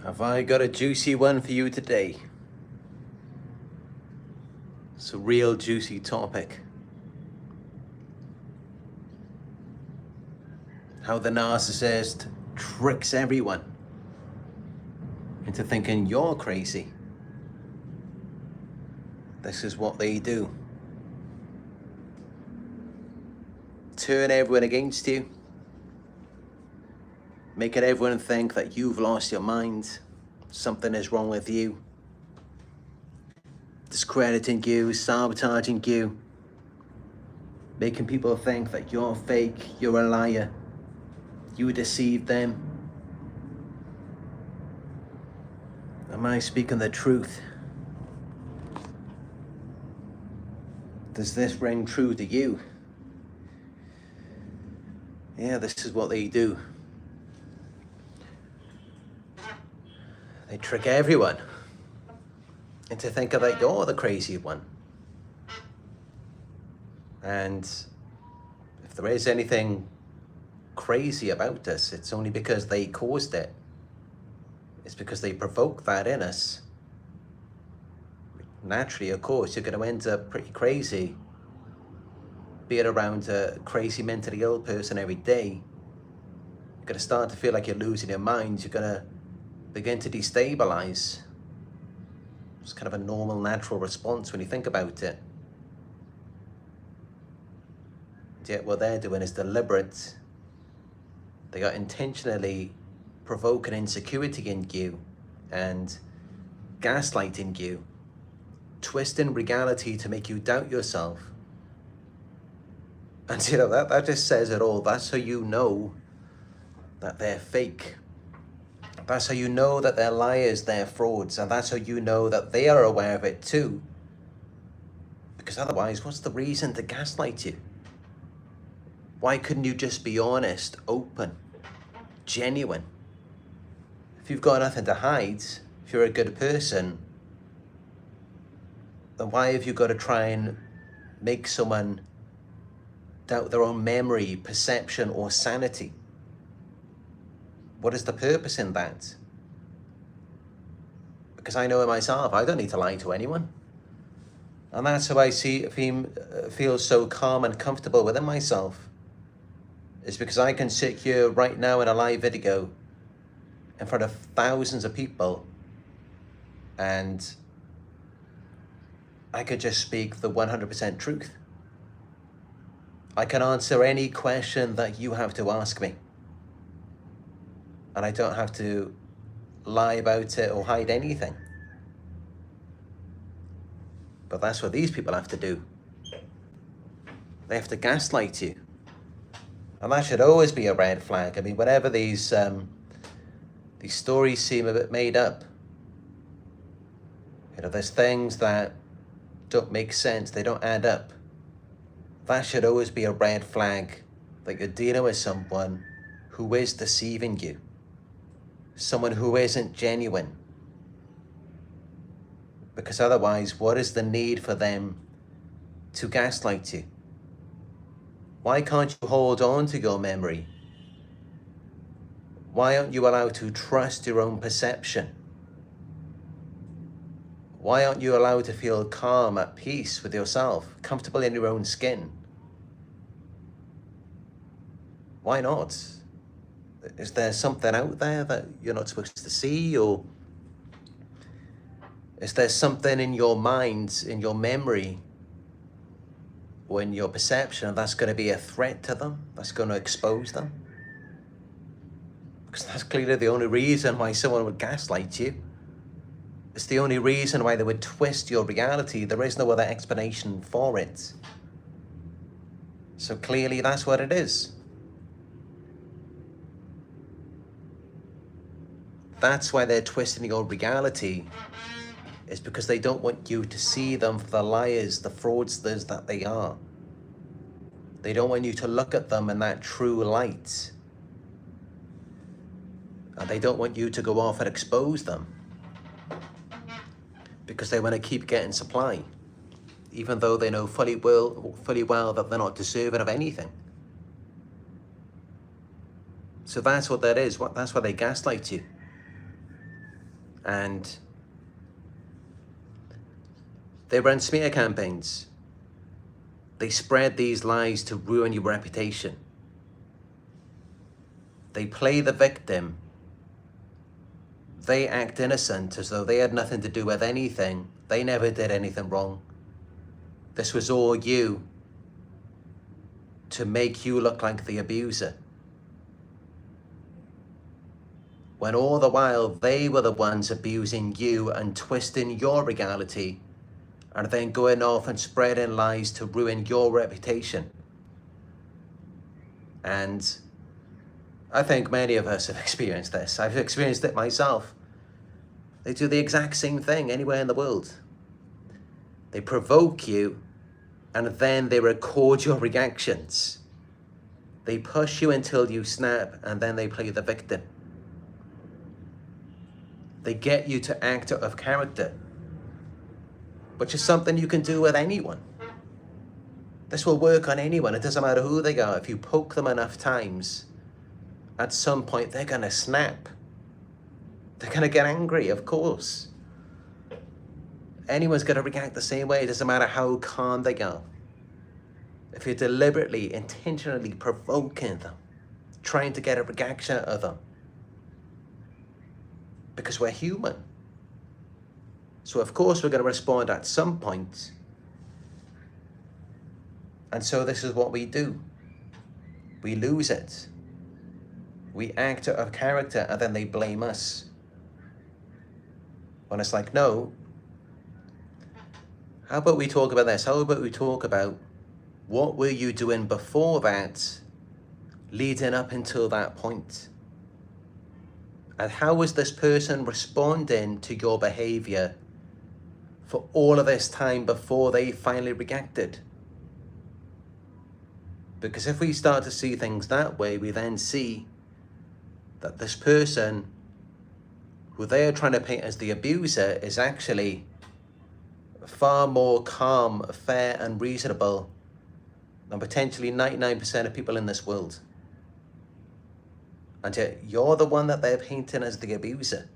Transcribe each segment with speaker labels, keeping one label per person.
Speaker 1: Have I got a juicy one for you today? It's a real juicy topic. How the narcissist tricks everyone into thinking you're crazy. This is what they do. Turn everyone against you. Making everyone think that you've lost your mind. Something is wrong with you. Discrediting you, sabotaging you. Making people think that you're fake, you're a liar. You deceived them. Am I speaking the truth? Does this ring true to you? Yeah, this is what they do. They trick everyone into thinking that you're the crazy one. And if there is anything crazy about us, it's only because they caused it. It's because they provoked that in us. Naturally, of course, you're going to end up pretty crazy. Being around a crazy mentally ill person every day, you're going to start to feel like you're losing your mind. You're going to begin to destabilize. It's kind of a normal, natural response when you think about it. Yet what they're doing is deliberate. They are intentionally provoking insecurity in you and gaslighting you, twisting reality to make you doubt yourself. And you know, that just says it all. That's how you know that they're fake. That's how you know that they're liars, they're frauds, and that's how you know that they are aware of it too. Because otherwise, what's the reason to gaslight you? Why couldn't you just be honest, open, genuine? If you've got nothing to hide, if you're a good person, then why have you got to try and make someone doubt their own memory, perception, or sanity? What is the purpose in that? Because I know it myself, I don't need to lie to anyone. And that's how I feel so calm and comfortable within myself. It's because I can sit here right now in a live video in front of thousands of people and I could just speak the 100% truth. I can answer any question that you have to ask me. And I don't have to lie about it or hide anything. But that's what these people have to do. They have to gaslight you. And that should always be a red flag. I mean, whenever these stories seem a bit made up, you know, there's things that don't make sense, they don't add up. That should always be a red flag that you're dealing with someone who is deceiving you. Someone who isn't genuine. Because otherwise, what is the need for them to gaslight you? Why can't you hold on to your memory? Why aren't you allowed to trust your own perception? Why aren't you allowed to feel calm, at peace with yourself, comfortable in your own skin? Why not? Is there something out there that you're not supposed to see? Or is there something in your mind, in your memory, or in your perception that's going to be a threat to them? That's going to expose them? Because that's clearly the only reason why someone would gaslight you. It's the only reason why they would twist your reality. There is no other explanation for it. So clearly that's what it is. That's why they're twisting your reality, is because they don't want you to see them for the liars, the fraudsters that they are. They don't want you to look at them in that true light. And they don't want you to go off and expose them, because they want to keep getting supply, even though they know fully well that they're not deserving of anything. So that's what that is. That's why they gaslight you. And they run smear campaigns. They spread these lies to ruin your reputation. They play the victim. They act innocent as though they had nothing to do with anything. They never did anything wrong. This was all you, to make you look like the abuser. When all the while they were the ones abusing you and twisting your reality, and then going off and spreading lies to ruin your reputation. And I think many of us have experienced this. I've experienced it myself. They do the exact same thing anywhere in the world. They provoke you, and then they record your reactions. They push you until you snap, and then they play the victim. They get you to act out of character, which is something you can do with anyone. This will work on anyone. It doesn't matter who they are. If you poke them enough times, at some point they're gonna snap. They're gonna get angry, of course. Anyone's gonna react the same way. It doesn't matter how calm they are. If you're deliberately, intentionally provoking them, trying to get a reaction out of them, because we're human. So of course we're going to respond at some point. And so this is what we do. We lose it. We act out of character, and then they blame us. When it's like, no, how about we talk about this? How about we talk about what were you doing before that, leading up until that point? And how was this person responding to your behavior for all of this time before they finally reacted? Because if we start to see things that way, we then see that this person who they are trying to paint as the abuser is actually far more calm, fair, and reasonable than potentially 99% of people in this world. And yet you're the one that they're painting as the abuser.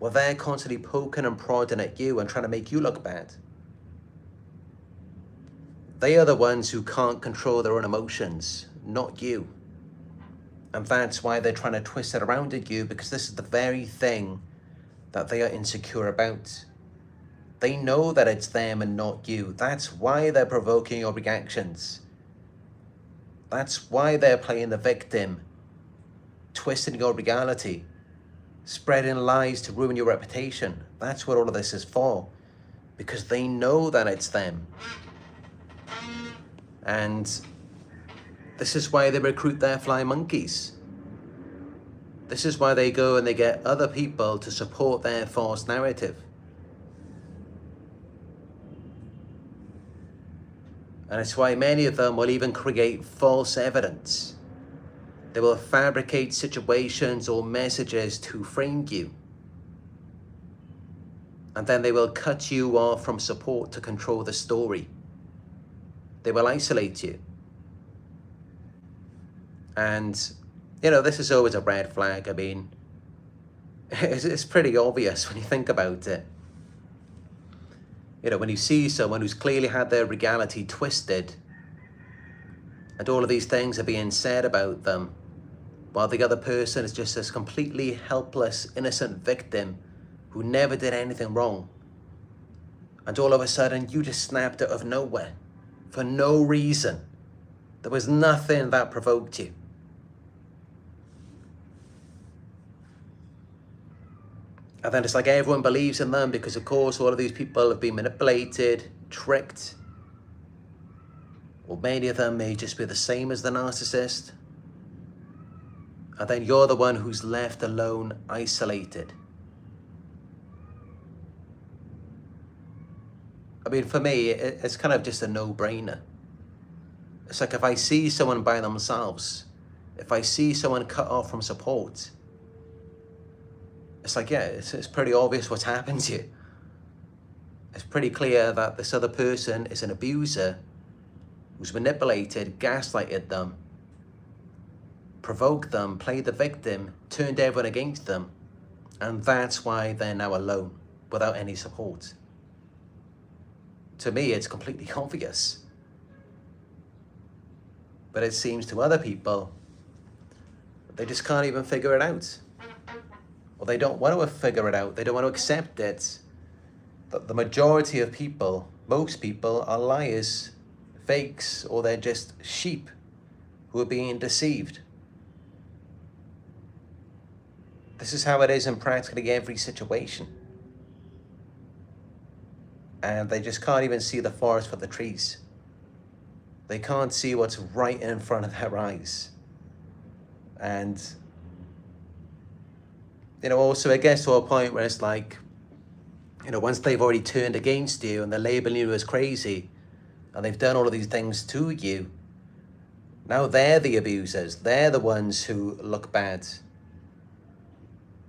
Speaker 1: Well, they're constantly poking and prodding at you and trying to make you look bad. They are the ones who can't control their own emotions, not you. And that's why they're trying to twist it around at you, because this is the very thing that they are insecure about. They know that it's them and not you. That's why they're provoking your reactions. That's why they're playing the victim, twisting your reality, spreading lies to ruin your reputation. That's what all of this is for, because they know that it's them. And this is why they recruit their fly monkeys. This is why they go and they get other people to support their false narrative. And it's why many of them will even create false evidence. They will fabricate situations or messages to frame you. And then they will cut you off from support to control the story. They will isolate you. And, you know, this is always a red flag. I mean, it's pretty obvious when you think about it. You know, when you see someone who's clearly had their reality twisted, and all of these things are being said about them, while the other person is just this completely helpless, innocent victim who never did anything wrong. And all of a sudden, you just snapped out of nowhere for no reason. There was nothing that provoked you. And then it's like everyone believes in them because, of course, all of these people have been manipulated, tricked. Or many of them may just be the same as the narcissist. And then you're the one who's left alone, isolated. I mean, for me, it's kind of just a no-brainer. It's like if I see someone by themselves, if I see someone cut off from support, it's like, yeah, it's pretty obvious what's happened to you. It's pretty clear that this other person is an abuser who's manipulated, gaslighted them, provoked them, played the victim, turned everyone against them, And that's why they're now alone, without any support. To me, it's completely obvious. But it seems to other people, they just can't even figure it out. Or they don't want to figure it out. They don't want to accept it. That the majority of people, most people, are liars, fakes, or they're just sheep who are being deceived. This is how it is in practically every situation. And they just can't even see the forest for the trees. They can't see what's right in front of their eyes. And, also it gets to a point where it's like, once they've already turned against you and they're labeling you as crazy and they've done all of these things to you, now they're the abusers. They're the ones who look bad.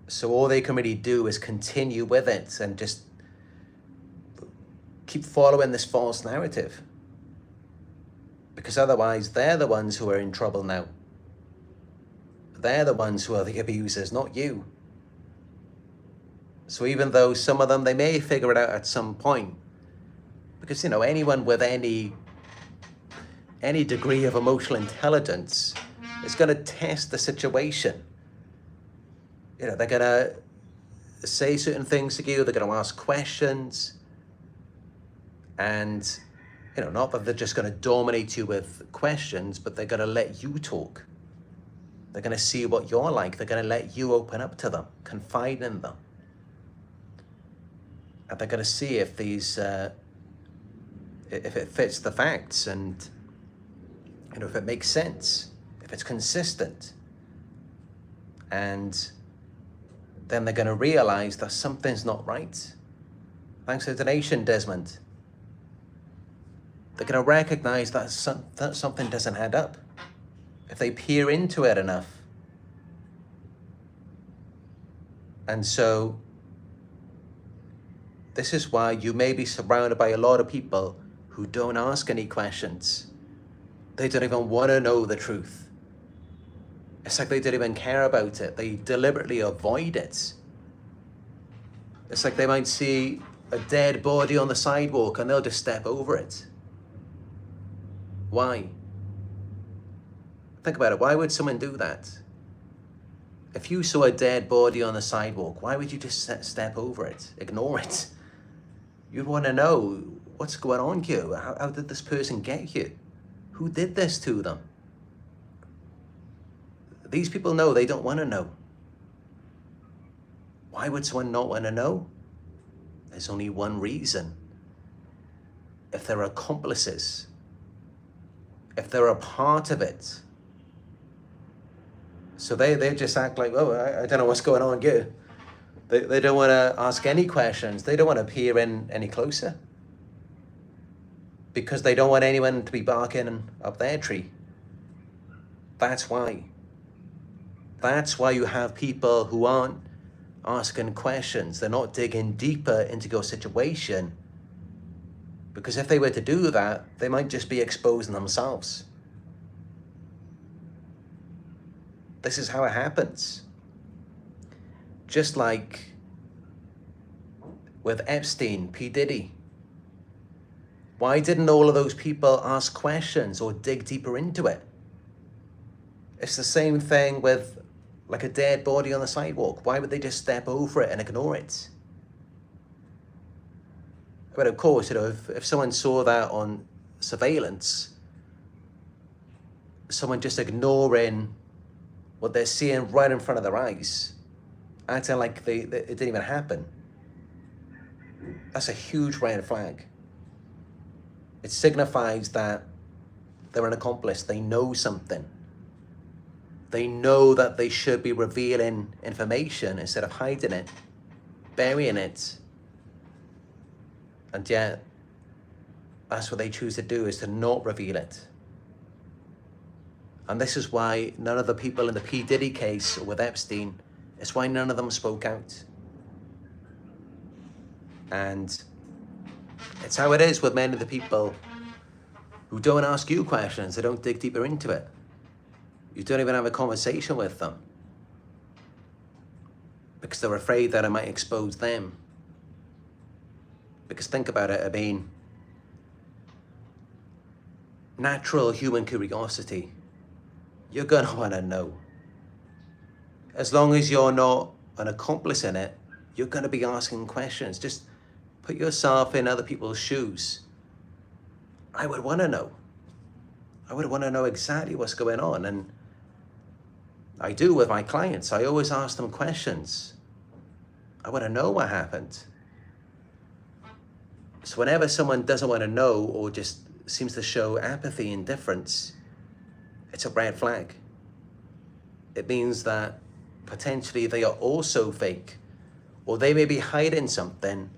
Speaker 1: So all they can really do is continue with it and just keep following this false narrative. Because otherwise, they're the ones who are in trouble now. They're the ones who are the abusers, not you. So even though some of them, they may figure it out at some point, because, anyone with any degree of emotional intelligence is going to test the situation. They're going to say certain things to you, they're going to ask questions, and, not that they're just going to dominate you with questions, but they're going to let you talk. They're going to see what you're like. They're going to let you open up to them, confide in them. And they're going to see if these, if it fits the facts and, if it makes sense, if it's consistent. And then they're going to realize that something's not right. Thanks for the donation, Desmond. They're going to recognize that something doesn't add up if they peer into it enough. And so this is why you may be surrounded by a lot of people who don't ask any questions. They don't even want to know the truth. It's like they don't even care about it. They deliberately avoid it. It's like they might see a dead body on the sidewalk and they'll just step over it. Why? Think about it. Why would someone do that? If you saw a dead body on the sidewalk, why would you just step over it, ignore it? You'd want to know what's going on here. How did this person get here? Who did this to them? These people know they don't want to know. Why would someone not want to know? There's only one reason. If they're accomplices, if they're a part of it. So they just act like, oh, I don't know what's going on here. They don't want to ask any questions. They don't want to peer in any closer. Because they don't want anyone to be barking up their tree. That's why. That's why you have people who aren't asking questions. They're not digging deeper into your situation. Because if they were to do that, they might just be exposing themselves. This is how it happens. Just like with Epstein, P. Diddy. Why didn't all of those people ask questions or dig deeper into it? It's the same thing with like a dead body on the sidewalk. Why would they just step over it and ignore it? But of course, if someone saw that on surveillance, someone just ignoring what they're seeing right in front of their eyes, acting like it didn't even happen, that's a huge red flag. It signifies that they're an accomplice. They know something. They know that they should be revealing information instead of hiding it, burying it. And yet, that's what they choose to do, is to not reveal it. And this is why none of the people in the P. Diddy case or with Epstein, it's why none of them spoke out. And it's how it is with many of the people who don't ask you questions. They don't dig deeper into it. You don't even have a conversation with them. because they're afraid that it might expose them. Because think about it, I mean, natural human curiosity, you're gonna wanna know. As long as you're not an accomplice in it, you're gonna be asking questions. Just put yourself in other people's shoes. I would wanna know. I would wanna know exactly what's going on. And I do with my clients. I always ask them questions. I wanna know what happened. So whenever someone doesn't wanna know or just seems to show apathy, indifference, it's a red flag. It means that potentially they are also fake, or they may be hiding something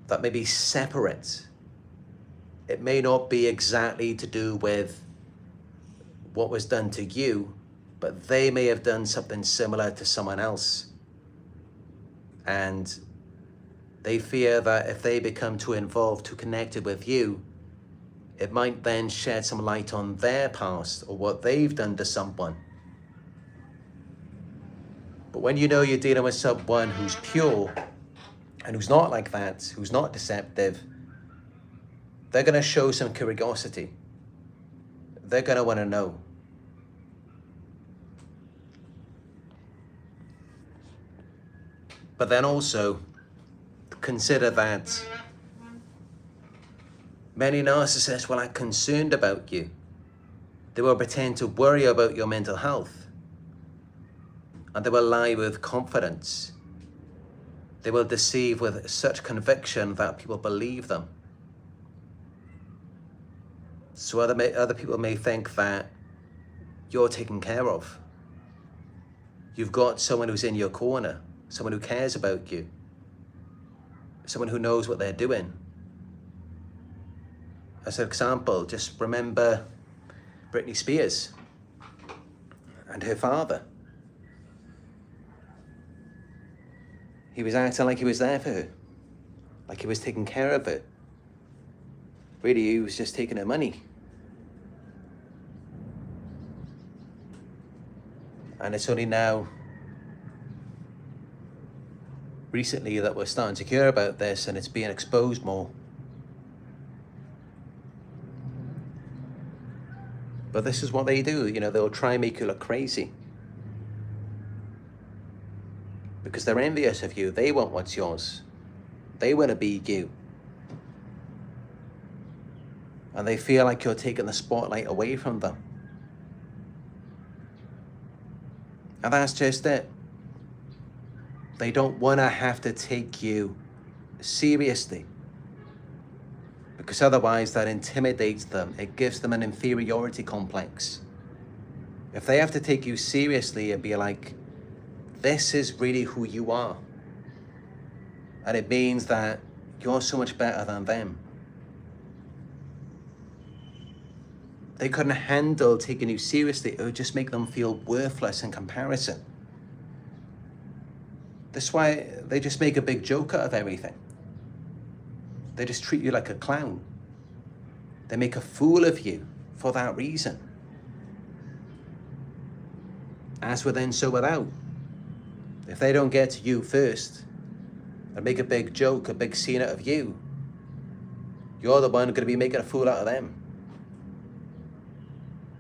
Speaker 1: that may be separate. It may not be exactly to do with what was done to you, but they may have done something similar to someone else. And they fear that if they become too involved, too connected with you, it might then shed some light on their past or what they've done to someone. But when you know you're dealing with someone who's pure and who's not like that, who's not deceptive, they're gonna show some curiosity. They're gonna wanna know. But then also consider that many narcissists will act concerned about you. They will pretend to worry about your mental health. And they will lie with confidence. They will deceive with such conviction that people believe them. So other people may think that you're taken care of. You've got someone who's in your corner, someone who cares about you, someone who knows what they're doing. As an example, just remember Britney Spears and her father. He was acting like he was there for her, like he was taking care of her. Really, he was just taking her money. And it's only now, recently, that we're starting to hear about this and it's being exposed more. But this is what they do, you know, they'll try and make you look crazy. Because they're envious of you, they want what's yours. They want to be you. And they feel like you're taking the spotlight away from them. And that's just it. They don't want to have to take you seriously. Because otherwise that intimidates them. It gives them an inferiority complex. If they have to take you seriously and be like, this is really who you are. And it means that you're so much better than them. They couldn't handle taking you seriously. It would just make them feel worthless in comparison. That's why they just make a big joke out of everything. They just treat you like a clown. They make a fool of you for that reason. As within, so without. If they don't get to you first and make a big joke, a big scene out of you, you're the one going to be making a fool out of them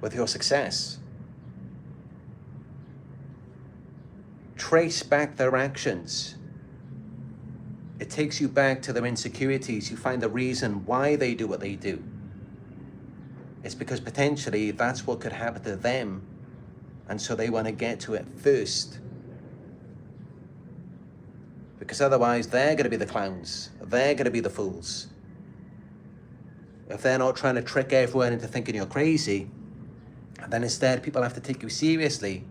Speaker 1: with your success. Trace back their actions. It takes you back to their insecurities. You find the reason why they do what they do. It's because potentially that's what could happen to them, and so they want to get to it first. Because otherwise they're going to be the clowns. They're going to be the fools. If they're not trying to trick everyone into thinking you're crazy, and then instead people have to take you seriously,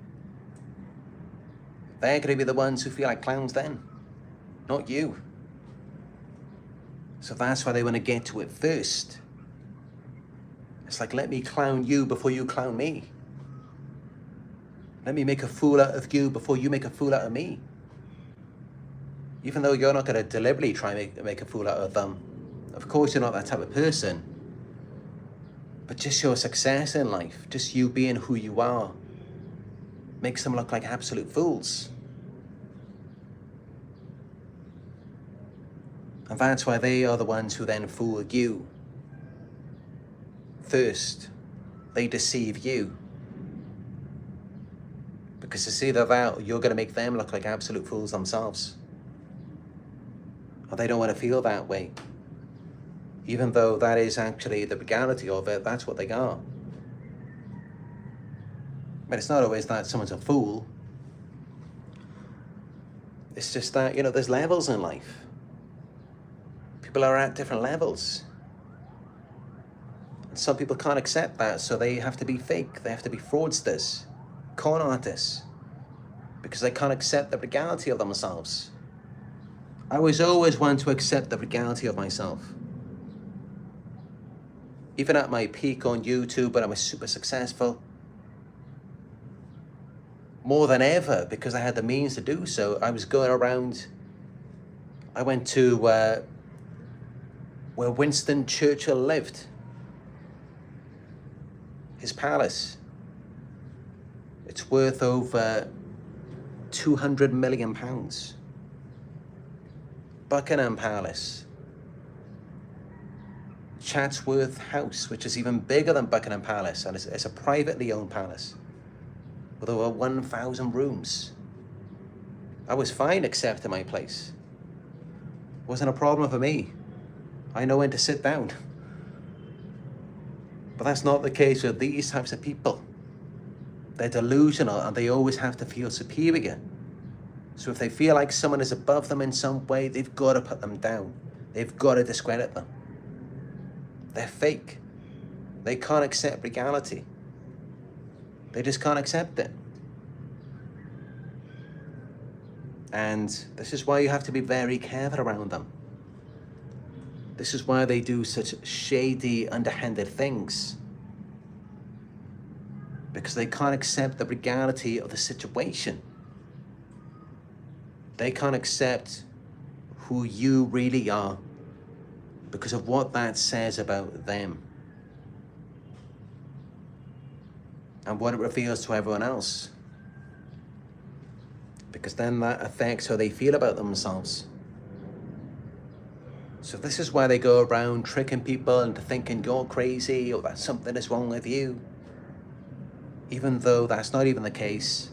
Speaker 1: they're going to be the ones who feel like clowns then, not you. So that's why they want to get to it first. It's like, let me clown you before you clown me. Let me make a fool out of you before you make a fool out of me. Even though you're not going to deliberately try and make a fool out of them. Of course, you're not that type of person. But just your success in life, just you being who you are, makes them look like absolute fools. And that's why they are the ones who then fool you. First, they deceive you. Because it's either that or you're going to make them look like absolute fools themselves. Or they don't want to feel that way. Even though that is actually the reality of it, that's what they are. But it's not always that someone's a fool. It's just that, there's levels in life. People are at different levels. And some people can't accept that, so they have to be fake. They have to be fraudsters, con artists, because they can't accept the reality of themselves. I was always one to accept the reality of myself. Even at my peak on YouTube, when I was super successful, more than ever, because I had the means to do so, I was going around. I went to where Winston Churchill lived, his palace. It's worth over £200 million. Buckingham Palace, Chatsworth House, which is even bigger than Buckingham Palace, and it's a privately owned palace with over 1,000 rooms. I was fine accepting my place. It wasn't a problem for me. I know when to sit down. But that's not the case with these types of people. They're delusional and they always have to feel superior. So if they feel like someone is above them in some way, they've got to put them down. They've got to discredit them. They're fake. They can't accept reality. They just can't accept it. And this is why you have to be very careful around them. This is why they do such shady, underhanded things. Because they can't accept the reality of the situation. They can't accept who you really are because of what that says about them. And what it reveals to everyone else. Because then that affects how they feel about themselves. So this is why they go around tricking people into thinking you're crazy or that something is wrong with you. Even though that's not even the case.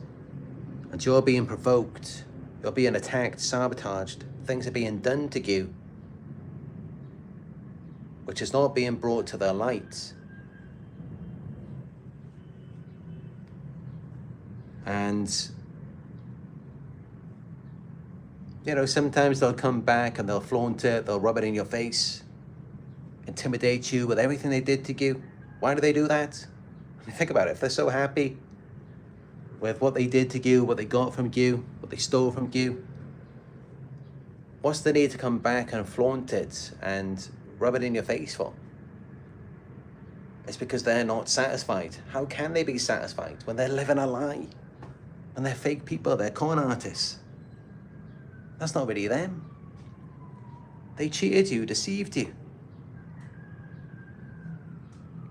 Speaker 1: And you're being provoked. You're being attacked, sabotaged. Things are being done to you. Which is not being brought to the light. And, sometimes they'll come back and they'll flaunt it, they'll rub it in your face, intimidate you with everything they did to you. Why do they do that? Think about it. If they're so happy with what they did to you, what they got from you, what they stole from you, what's the need to come back and flaunt it and rub it in your face for? It's because they're not satisfied. How can they be satisfied when they're living a lie? When they're fake people, they're con artists. That's not really them. They cheated you, deceived you.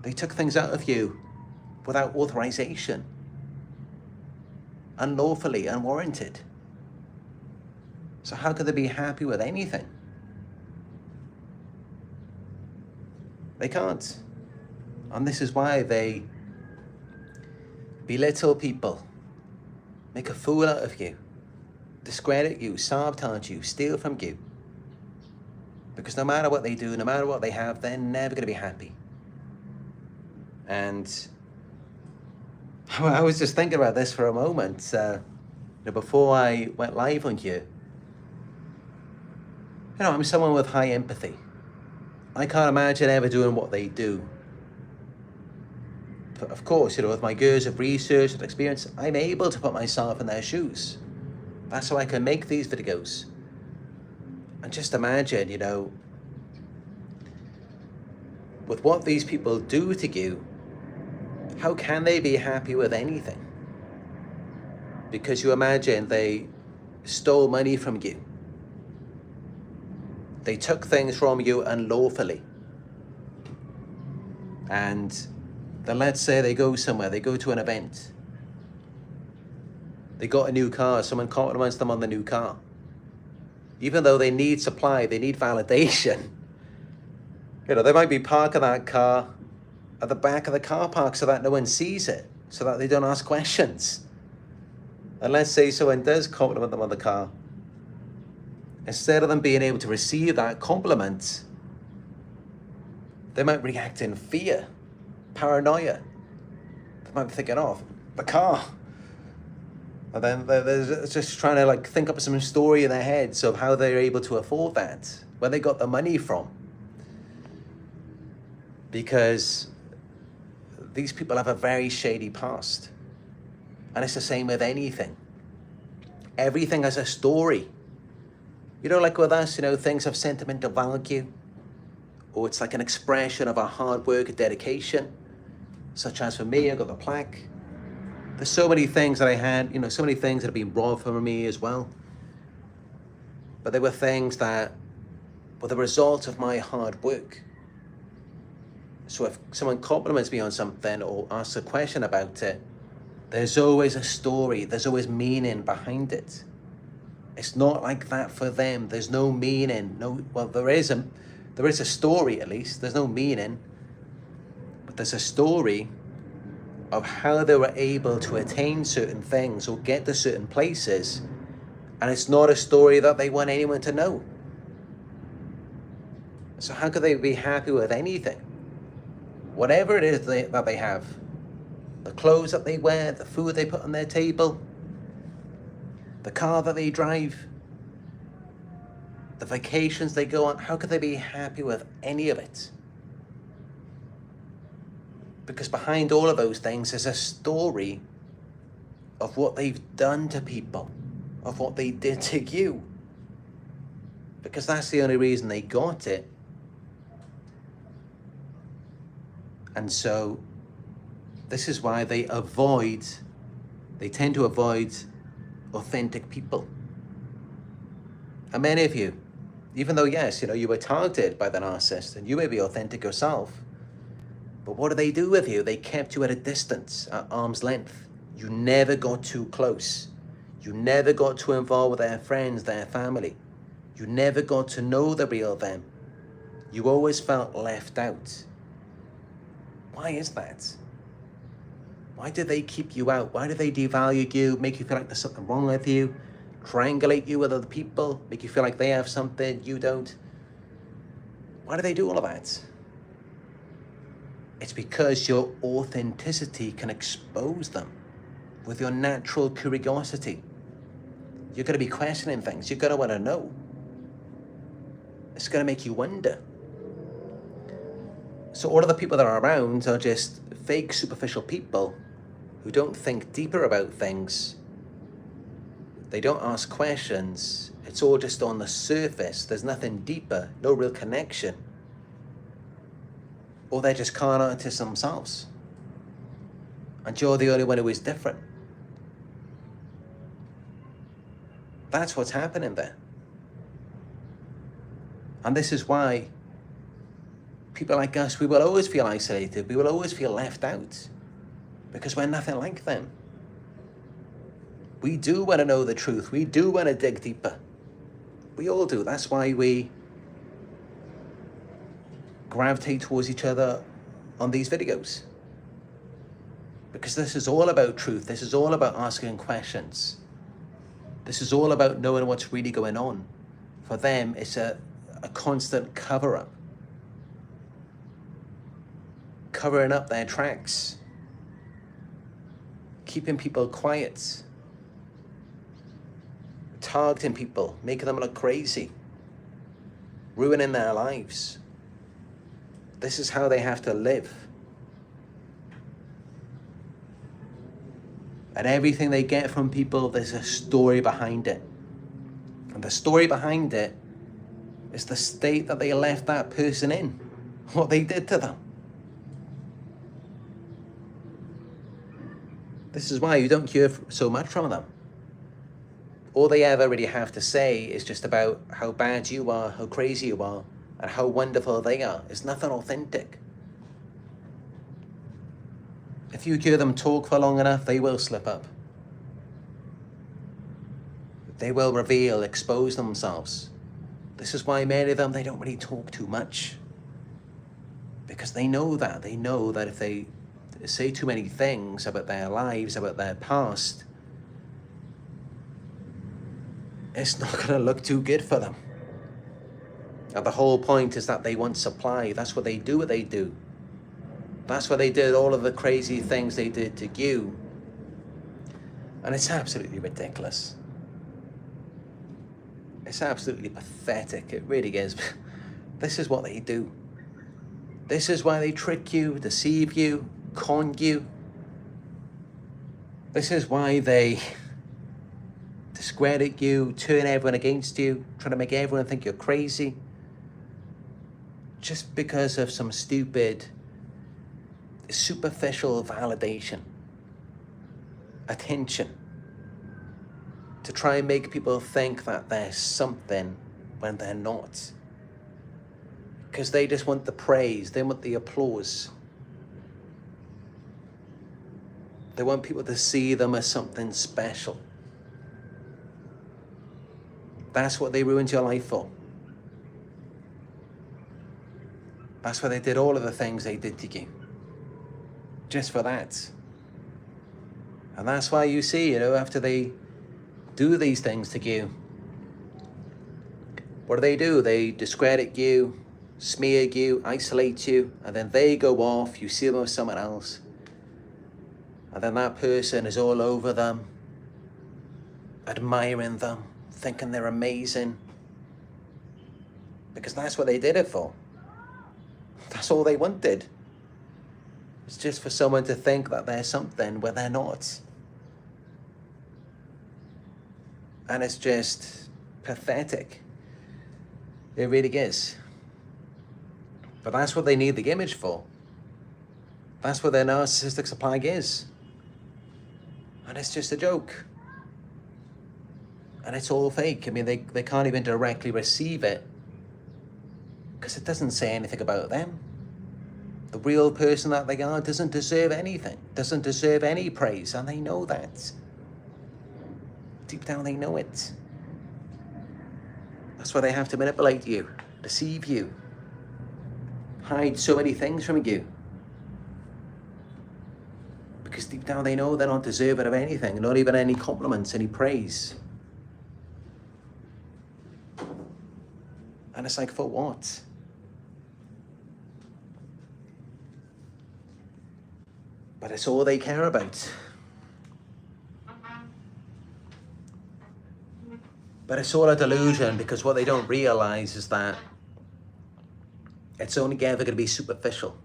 Speaker 1: They took things out of you without authorization. Unlawfully, unwarranted. So how could they be happy with anything? They can't. And this is why they belittle people, make a fool out of you, discredit you, sabotage you, steal from you. Because no matter what they do, no matter what they have, they're never going to be happy. And I was just thinking about this for a moment, before I went live on here. I'm someone with high empathy. I can't imagine ever doing what they do. But of course, with my years of research and experience, I'm able to put myself in their shoes. That's how I can make these videos. And just imagine, with what these people do to you, how can they be happy with anything? Because you imagine they stole money from you. They took things from you unlawfully. And then let's say they go somewhere, they go to an event. They got a new car, someone compliments them on the new car. Even though they need supply, they need validation. They might be parking that car at the back of the car park so that no one sees it, so that they don't ask questions. And let's say someone does compliment them on the car. Instead of them being able to receive that compliment, they might react in fear, paranoia. They might be thinking, oh, the car. And then they're just trying to think up some story in their heads of how they're able to afford that, where they got the money from. Because these people have a very shady past. And it's the same with anything. Everything has a story. Like with us, things have sentimental value, or it's like an expression of our hard work and dedication. Such as for me, I got the plaque. There's so many things that I had, so many things that have been robbed from me as well. But they were things that were the result of my hard work. So if someone compliments me on something or asks a question about it, there's always a story, there's always meaning behind it. It's not like that for them. There's no meaning. There is a story at least. There's no meaning. But there's a story of how they were able to attain certain things or get to certain places. And it's not a story that they want anyone to know. So how could they be happy with anything? Whatever it is that they have, the clothes that they wear, the food they put on their table, the car that they drive, the vacations they go on, how could they be happy with any of it? Because behind all of those things is a story of what they've done to people, of what they did to you. Because that's the only reason they got it. And so this is why they tend to avoid authentic people. And many of you, even though yes, you were targeted by the narcissist and you may be authentic yourself, but what did they do with you? They kept you at a distance, at arm's length. You never got too close. You never got too involved with their friends, their family. You never got to know the real them. You always felt left out. Why is that? Why do they keep you out? Why do they devalue you, make you feel like there's something wrong with you, triangulate you with other people, make you feel like they have something you don't? Why do they do all of that? It's because your authenticity can expose them with your natural curiosity. You're going to be questioning things. You're going to want to know. It's going to make you wonder. So all of the people that are around are just fake, superficial people who don't think deeper about things. They don't ask questions. It's all just on the surface. There's nothing deeper, no real connection. Or they're just con artists themselves. And you're the only one who is different. That's what's happening there. And this is why people like us, we will always feel isolated. We will always feel left out because we're nothing like them. We do want to know the truth. We do want to dig deeper. We all do. That's why we gravitate towards each other on these videos. Because this is all about truth. This is all about asking questions. This is all about knowing what's really going on. For them, it's a constant cover-up. Covering up their tracks. Keeping people quiet. Targeting people, making them look crazy. Ruining their lives. This is how they have to live. And everything they get from people, there's a story behind it. And the story behind it is the state that they left that person in. What they did to them. This is why you don't hear so much from them. All they ever really have to say is just about how bad you are, how crazy you are, and how wonderful they are. It's nothing authentic. If you hear them talk for long enough, they will slip up. They will reveal, expose themselves. This is why many of them, they don't really talk too much. Because they know that. They know that if they say too many things about their lives, about their past, it's not going to look too good for them. And the whole point is that they want supply. That's what they do, what they do. That's why they did all of the crazy things they did to you. And it's absolutely ridiculous. It's absolutely pathetic. It really is. This is what they do. This is why they trick you, deceive you, con you. This is why they discredit you, turn everyone against you, try to make everyone think you're crazy. Just because of some stupid, superficial validation, attention, to try and make people think that they're something when they're not. Because they just want the praise, they want the applause. They want people to see them as something special. That's what they ruined your life for. That's why they did all of the things they did to you. Just for that. And that's why you see, after they do these things to you, what do? They discredit you, smear you, isolate you, and then they go off, you see them with someone else, and then that person is all over them, admiring them, thinking they're amazing, because that's what they did it for. That's all they wanted. It's just for someone to think that they're something where they're not. And it's just pathetic. It really is. But that's what they need the image for. That's what their narcissistic supply is. And it's just a joke. And it's all fake. I mean, they can't even directly receive it because it doesn't say anything about them. The real person that they are doesn't deserve anything, doesn't deserve any praise, and they know that. Deep down, they know it. That's why they have to manipulate you, deceive you, hide so many things from you. Because deep down, they know they're not deserving of anything, not even any compliments, any praise. And it's like, for what? But it's all they care about. But it's all a delusion, because what they don't realize is that it's only ever going to be superficial.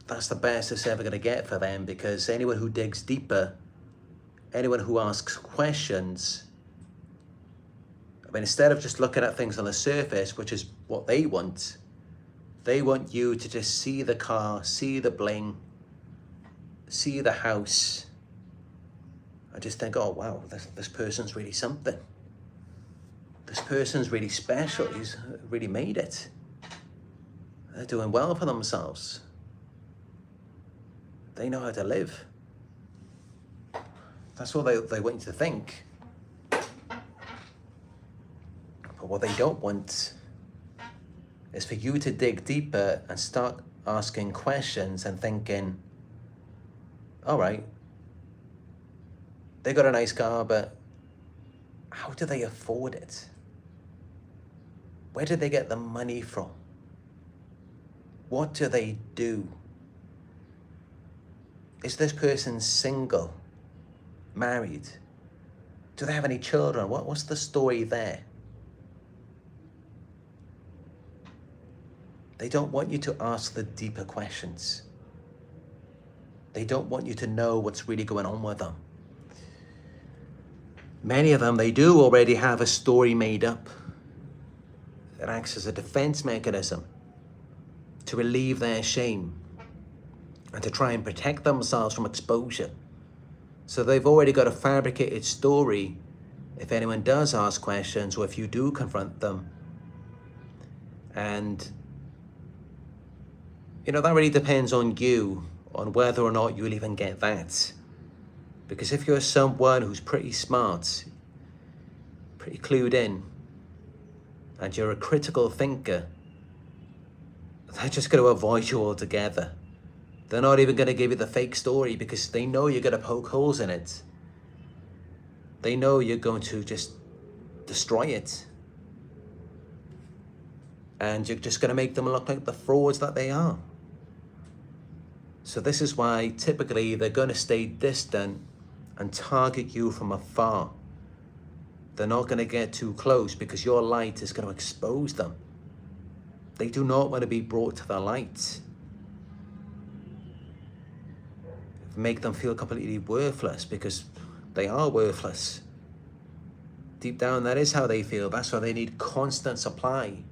Speaker 1: That's the best it's ever going to get for them, because anyone who digs deeper, anyone who asks questions, I mean, instead of just looking at things on the surface, which is what they want you to just see the car, see the bling, see the house, and just think, oh wow, this person's really something. This person's really special. He's really made it. They're doing well for themselves. They know how to live. That's what they want you to think. But what they don't want is for you to dig deeper and start asking questions and thinking, all right, they got a nice car, but how do they afford it? Where did they get the money from? What do they do? Is this person single, married? Do they have any children? What's the story there? They don't want you to ask the deeper questions. They don't want you to know what's really going on with them. Many of them, they do already have a story made up. It acts as a defense mechanism to relieve their shame and to try and protect themselves from exposure. So they've already got a fabricated story if anyone does ask questions or if you do confront them. And that really depends on you, on whether or not you'll even get that. Because if you're someone who's pretty smart, pretty clued in, and you're a critical thinker, they're just going to avoid you altogether. They're not even going to give you the fake story because they know you're going to poke holes in it. They know you're going to just destroy it. And you're just going to make them look like the frauds that they are. So this is why typically they're going to stay distant and target you from afar. They're not going to get too close because your light is going to expose them. They do not want to be brought to the light. Make them feel completely worthless because they are worthless. Deep down, that is how they feel. That's why they need constant supply.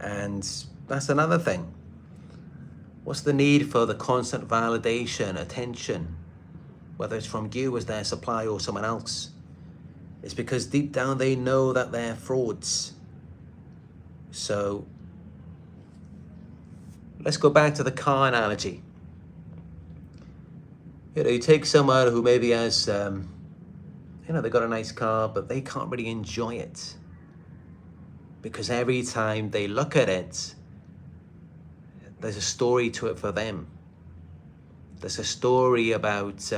Speaker 1: And that's another thing. What's the need for the constant validation, attention, whether it's from you as their supply or someone else? It's because deep down they know that they're frauds. So let's go back to the car analogy. You know, you take someone who maybe has, they got a nice car, but they can't really enjoy it. Because every time they look at it, there's a story to it for them. There's a story about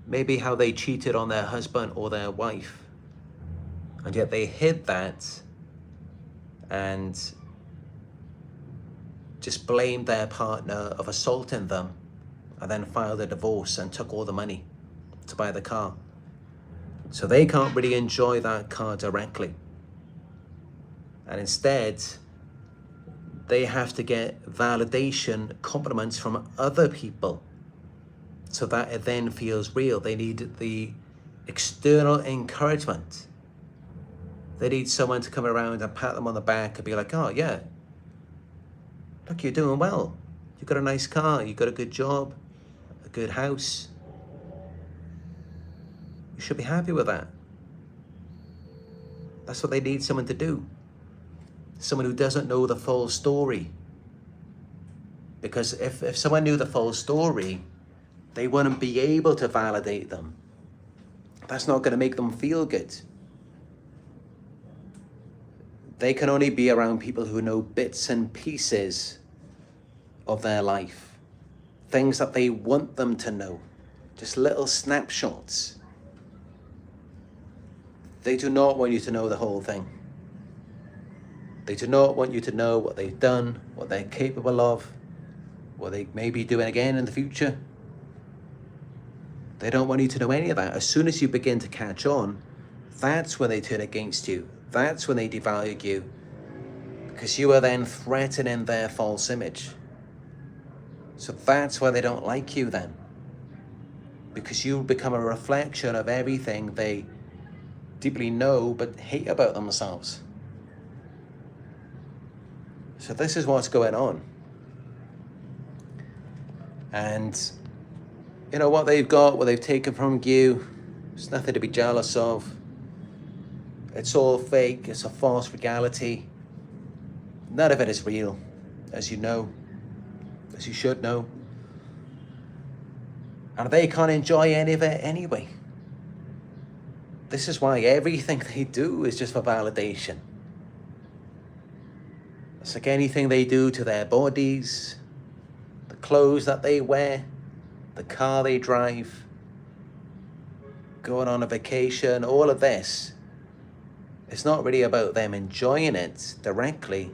Speaker 1: maybe how they cheated on their husband or their wife. And yet they hid that and just blamed their partner of assaulting them, and then filed a divorce and took all the money to buy the car. So they can't really enjoy that car directly. And instead, they have to get validation, compliments from other people so that it then feels real. They need the external encouragement. They need someone to come around and pat them on the back and be like, oh yeah, look, you're doing well. You've got a nice car, you've got a good job, a good house. You should be happy with that. That's what they need someone to do. Someone who doesn't know the full story. Because if someone knew the full story, they wouldn't be able to validate them. That's not going to make them feel good. They can only be around people who know bits and pieces of their life. Things that they want them to know. Just little snapshots. They do not want you to know the whole thing. They do not want you to know what they've done, what they're capable of, what they may be doing again in the future. They don't want you to know any of that. As soon as you begin to catch on, that's when they turn against you. That's when they devalue you. Because you are then threatening their false image. So that's why they don't like you then. Because you become a reflection of everything they deeply know but hate about themselves. So this is what's going on. And you know what they've got, what they've taken from you, it's nothing to be jealous of. It's all fake, it's a false reality. None of it is real, as you know, as you should know. And they can't enjoy any of it anyway. This is why everything they do is just for validation. It's like anything they do to their bodies, the clothes that they wear, the car they drive, going on a vacation, all of this. It's not really about them enjoying it directly.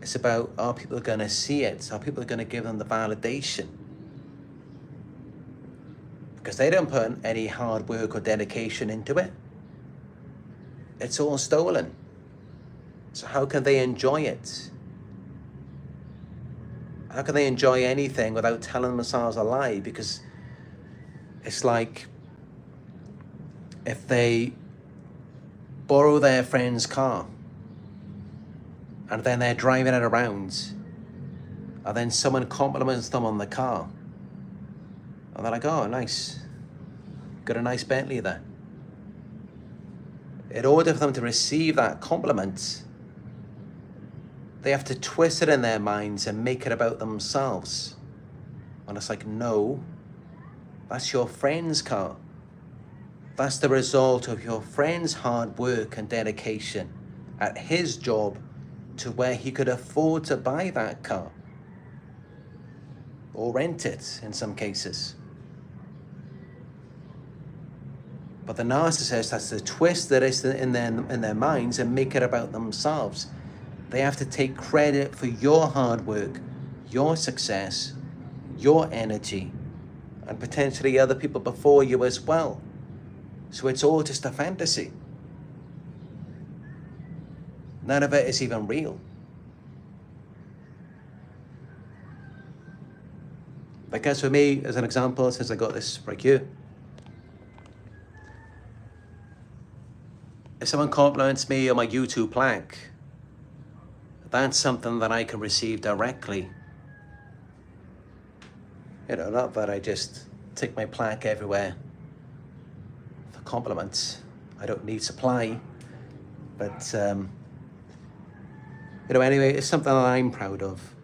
Speaker 1: It's about, are people going to see it? Are people going to give them the validation? Because they don't put any hard work or dedication into it. It's all stolen. So how can they enjoy it? How can they enjoy anything without telling themselves a lie? Because it's like if they borrow their friend's car and then they're driving it around and then someone compliments them on the car and they're like, oh, nice, got a nice Bentley there. In order for them to receive that compliment, they have to twist it in their minds and make it about themselves. And it's like, no, that's your friend's car. That's the result of your friend's hard work and dedication at his job to where he could afford to buy that car. Or rent it in some cases. But the narcissist has to twist it in their minds and make it about themselves. They have to take credit for your hard work, your success, your energy, and potentially other people before you as well. So it's all just a fantasy. None of it is even real. Because for me, as an example, since I got this right here, if someone compliments me on my YouTube plaque, that's something that I can receive directly. You know, not that I just take my plaque everywhere for compliments. I don't need supply. But, you know, anyway, it's something that I'm proud of.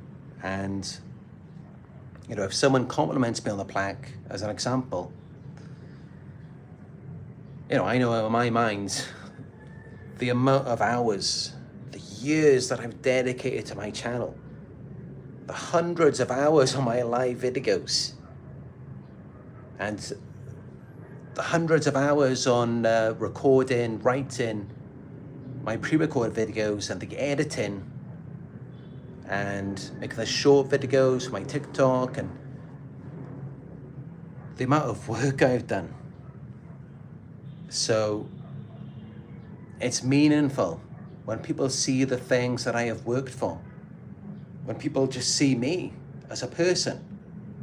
Speaker 1: And, you know, if someone compliments me on the plaque, as an example, you know, I know in my mind, the amount of hours, the years that I've dedicated to my channel, the hundreds of hours on my live videos, and the hundreds of hours on recording, writing my pre-record videos and the editing and making the short videos for my TikTok, and the amount of work I've done. So it's meaningful when people see the things that I have worked for. When people just see me as a person,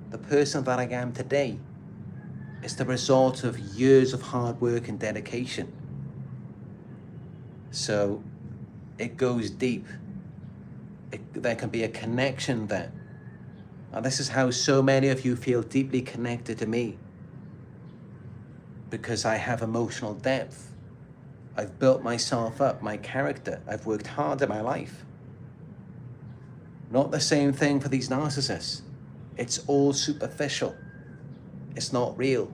Speaker 1: the person that I am today, is the result of years of hard work and dedication. So it goes deep. There can be a connection there. And this is how so many of you feel deeply connected to me. Because I have emotional depth. I've built myself up, my character. I've worked hard in my life. Not the same thing for these narcissists. It's all superficial. It's not real.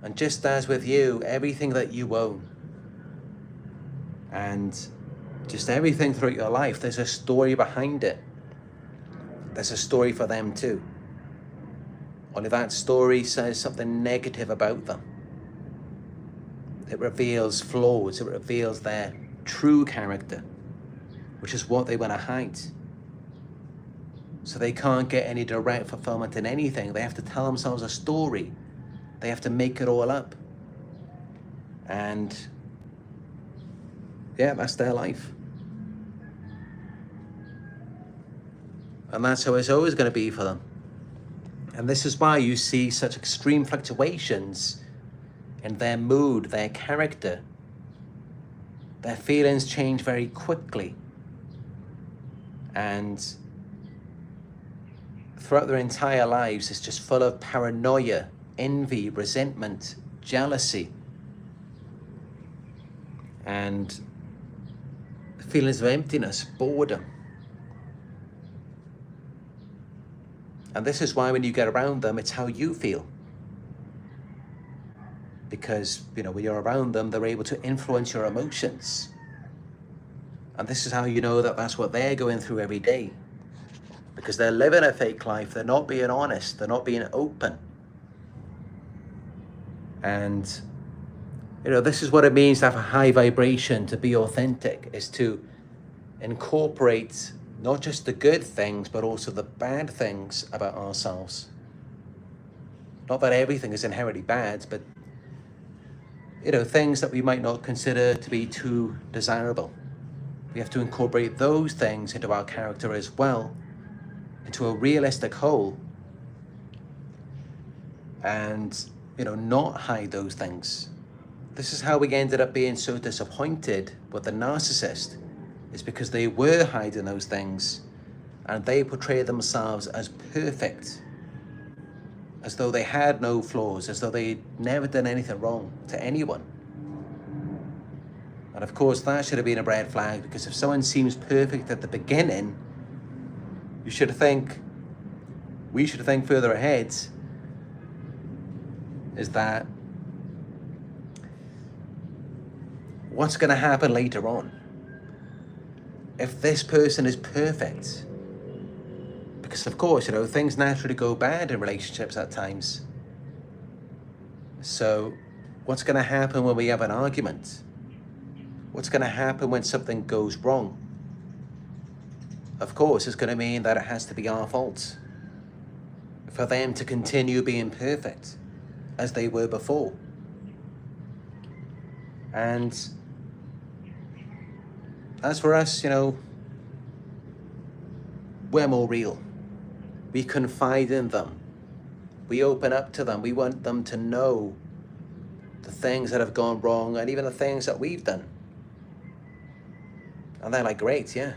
Speaker 1: And just as with you, everything that you own and just everything throughout your life, there's a story behind it. There's a story for them too. Only that story says something negative about them. It reveals flaws. It reveals their true character, which is what they want to hide. So they can't get any direct fulfillment in anything. They have to tell themselves a story. They have to make it all up. And yeah, that's their life. And that's how it's always going to be for them. And this is why you see such extreme fluctuations in their mood, their character. Their feelings change very quickly. And throughout their entire lives, it's just full of paranoia, envy, resentment, jealousy, and feelings of emptiness, boredom. And this is why when you get around them, it's how you feel. Because, you know, when you're around them, they're able to influence your emotions. And this is how you know that that's what they're going through every day. Because they're living a fake life. They're not being honest. They're not being open. And, you know, this is what it means to have a high vibration, to be authentic, is to incorporate not just the good things, but also the bad things about ourselves. Not that everything is inherently bad, but, you know, things that we might not consider to be too desirable. We have to incorporate those things into our character as well, into a realistic whole, and, you know, not hide those things. This is how we ended up being so disappointed with the narcissist, is because they were hiding those things and they portray themselves as perfect, as though they had no flaws, as though they never done anything wrong to anyone. And of course, that should have been a red flag, because if someone seems perfect at the beginning, you should think, we should think further ahead is that what's going to happen later on if this person is perfect? Because of course, things naturally go bad in relationships at times. So what's going to happen when we have an argument? What's going to happen when something goes wrong? Of course, it's going to mean that it has to be our fault for them to continue being perfect as they were before. And as for us, we're more real. We confide in them. We open up to them. We want them to know the things that have gone wrong and even the things that we've done. And they're like, great, yeah.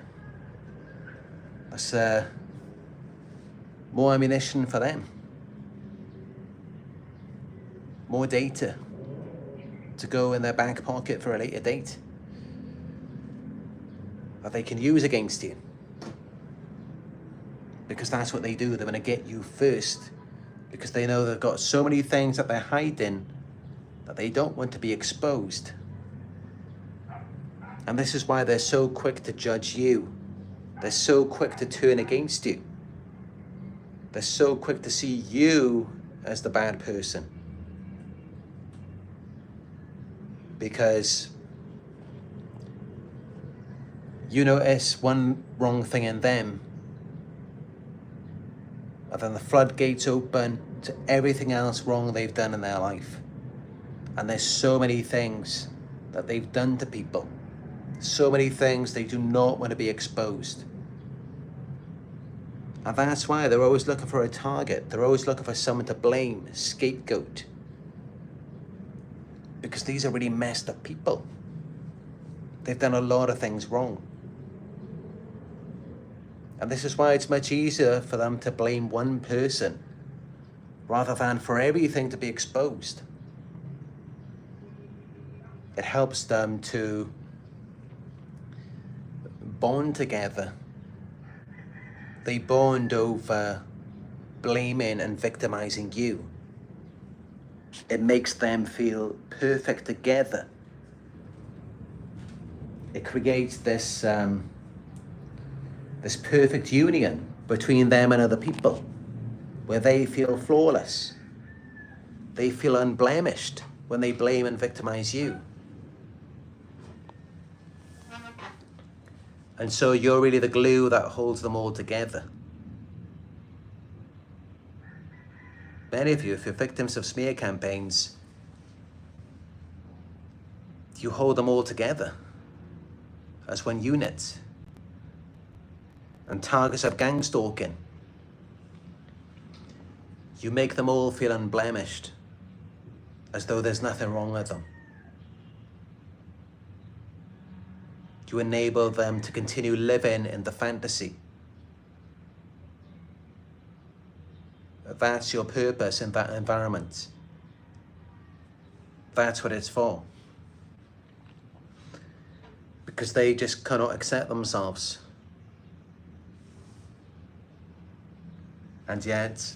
Speaker 1: That's more ammunition for them. More data to go in their back pocket for a later date that they can use against you. Because that's what they do. They're going to get you first because they know they've got so many things that they're hiding that they don't want to be exposed. And this is why they're so quick to judge you. They're so quick to turn against you. They're so quick to see you as the bad person. Because you notice one wrong thing in them, and then the floodgates open to everything else wrong they've done in their life. And there's so many things that they've done to people. So many things they do not want to be exposed. And that's why they're always looking for a target. They're always looking for someone to blame, scapegoat. Because these are really messed up people. They've done a lot of things wrong. And this is why it's much easier for them to blame one person rather than for everything to be exposed. It helps them to bond together. They bond over blaming and victimizing you. It makes them feel perfect together. It creates this this perfect union between them and other people, where they feel flawless. They feel unblemished when they blame and victimize you. And so you're really the glue that holds them all together. Many of you, if you're victims of smear campaigns, you hold them all together as one unit. And targets of gang stalking, you make them all feel unblemished, as though there's nothing wrong with them. You enable them to continue living in the fantasy. That's your purpose in that environment. That's what it's for. Because they just cannot accept themselves. And yet,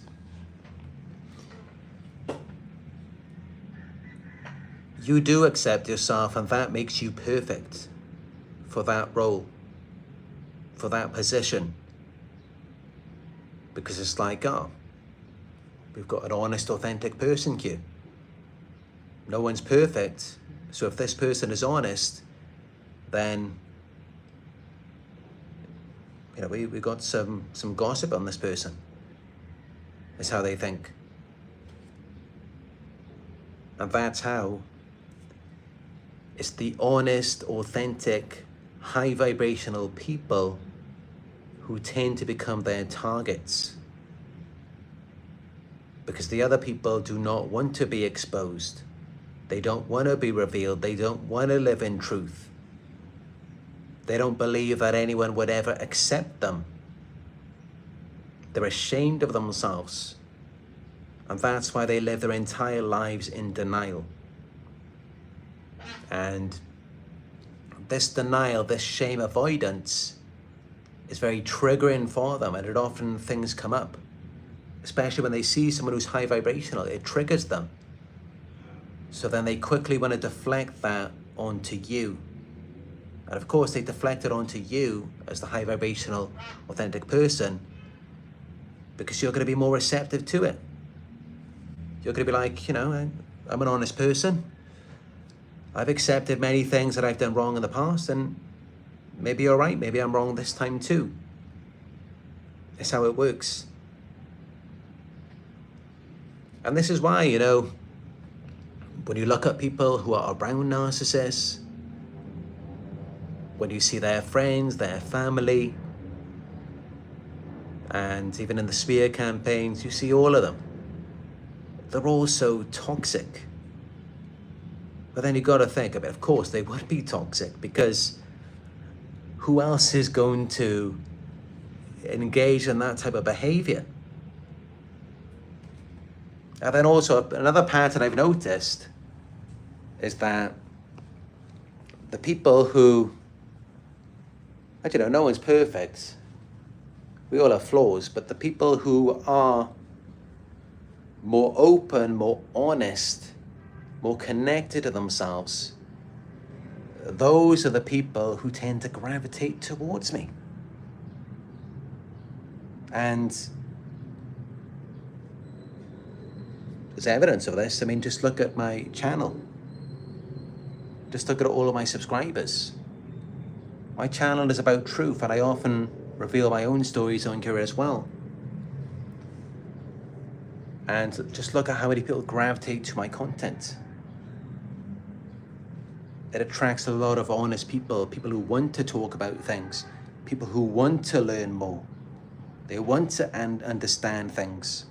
Speaker 1: you do accept yourself, and that makes you perfect for that role, for that position. Because it's like, oh, we've got an honest, authentic person here. No one's perfect. So if this person is honest, then we got some gossip on this person. Is how they think. And that's how it's the honest, authentic, high vibrational people who tend to become their targets. Because the other people do not want to be exposed. They don't want to be revealed. They don't want to live in truth. They don't believe that anyone would ever accept them. They're ashamed of themselves. And that's why they live their entire lives in denial. And this denial, this shame avoidance is very triggering for them, and it often things come up. especially when they see someone who's high vibrational, it triggers them. So then they quickly want to deflect that onto you. And of course, they deflect it onto you as the high vibrational, authentic person, because you're going to be more receptive to it. You're going to be like, you know, I'm an honest person. I've accepted many things that I've done wrong in the past, and maybe you're right, maybe I'm wrong this time too. It's how it works. And this is why, you know, when you look at people who are around narcissists, when you see their friends, their family, and even in the smear campaigns, you see all of them. They're all so toxic. But then you got to think, I mean, of course they would be toxic, because who else is going to engage in that type of behavior? And then also another pattern I've noticed is that the people who, I don't know, no one's perfect. We all have flaws, but the people who are more open, more honest, more connected to themselves, those are the people who tend to gravitate towards me. And there's evidence of this. I mean, just look at my channel. Just look at all of my subscribers. My channel is about truth, and I often reveal my own stories on here as well. And just look at how many people gravitate to my content. It attracts a lot of honest people, people who want to talk about things, people who want to learn more. They want to understand things.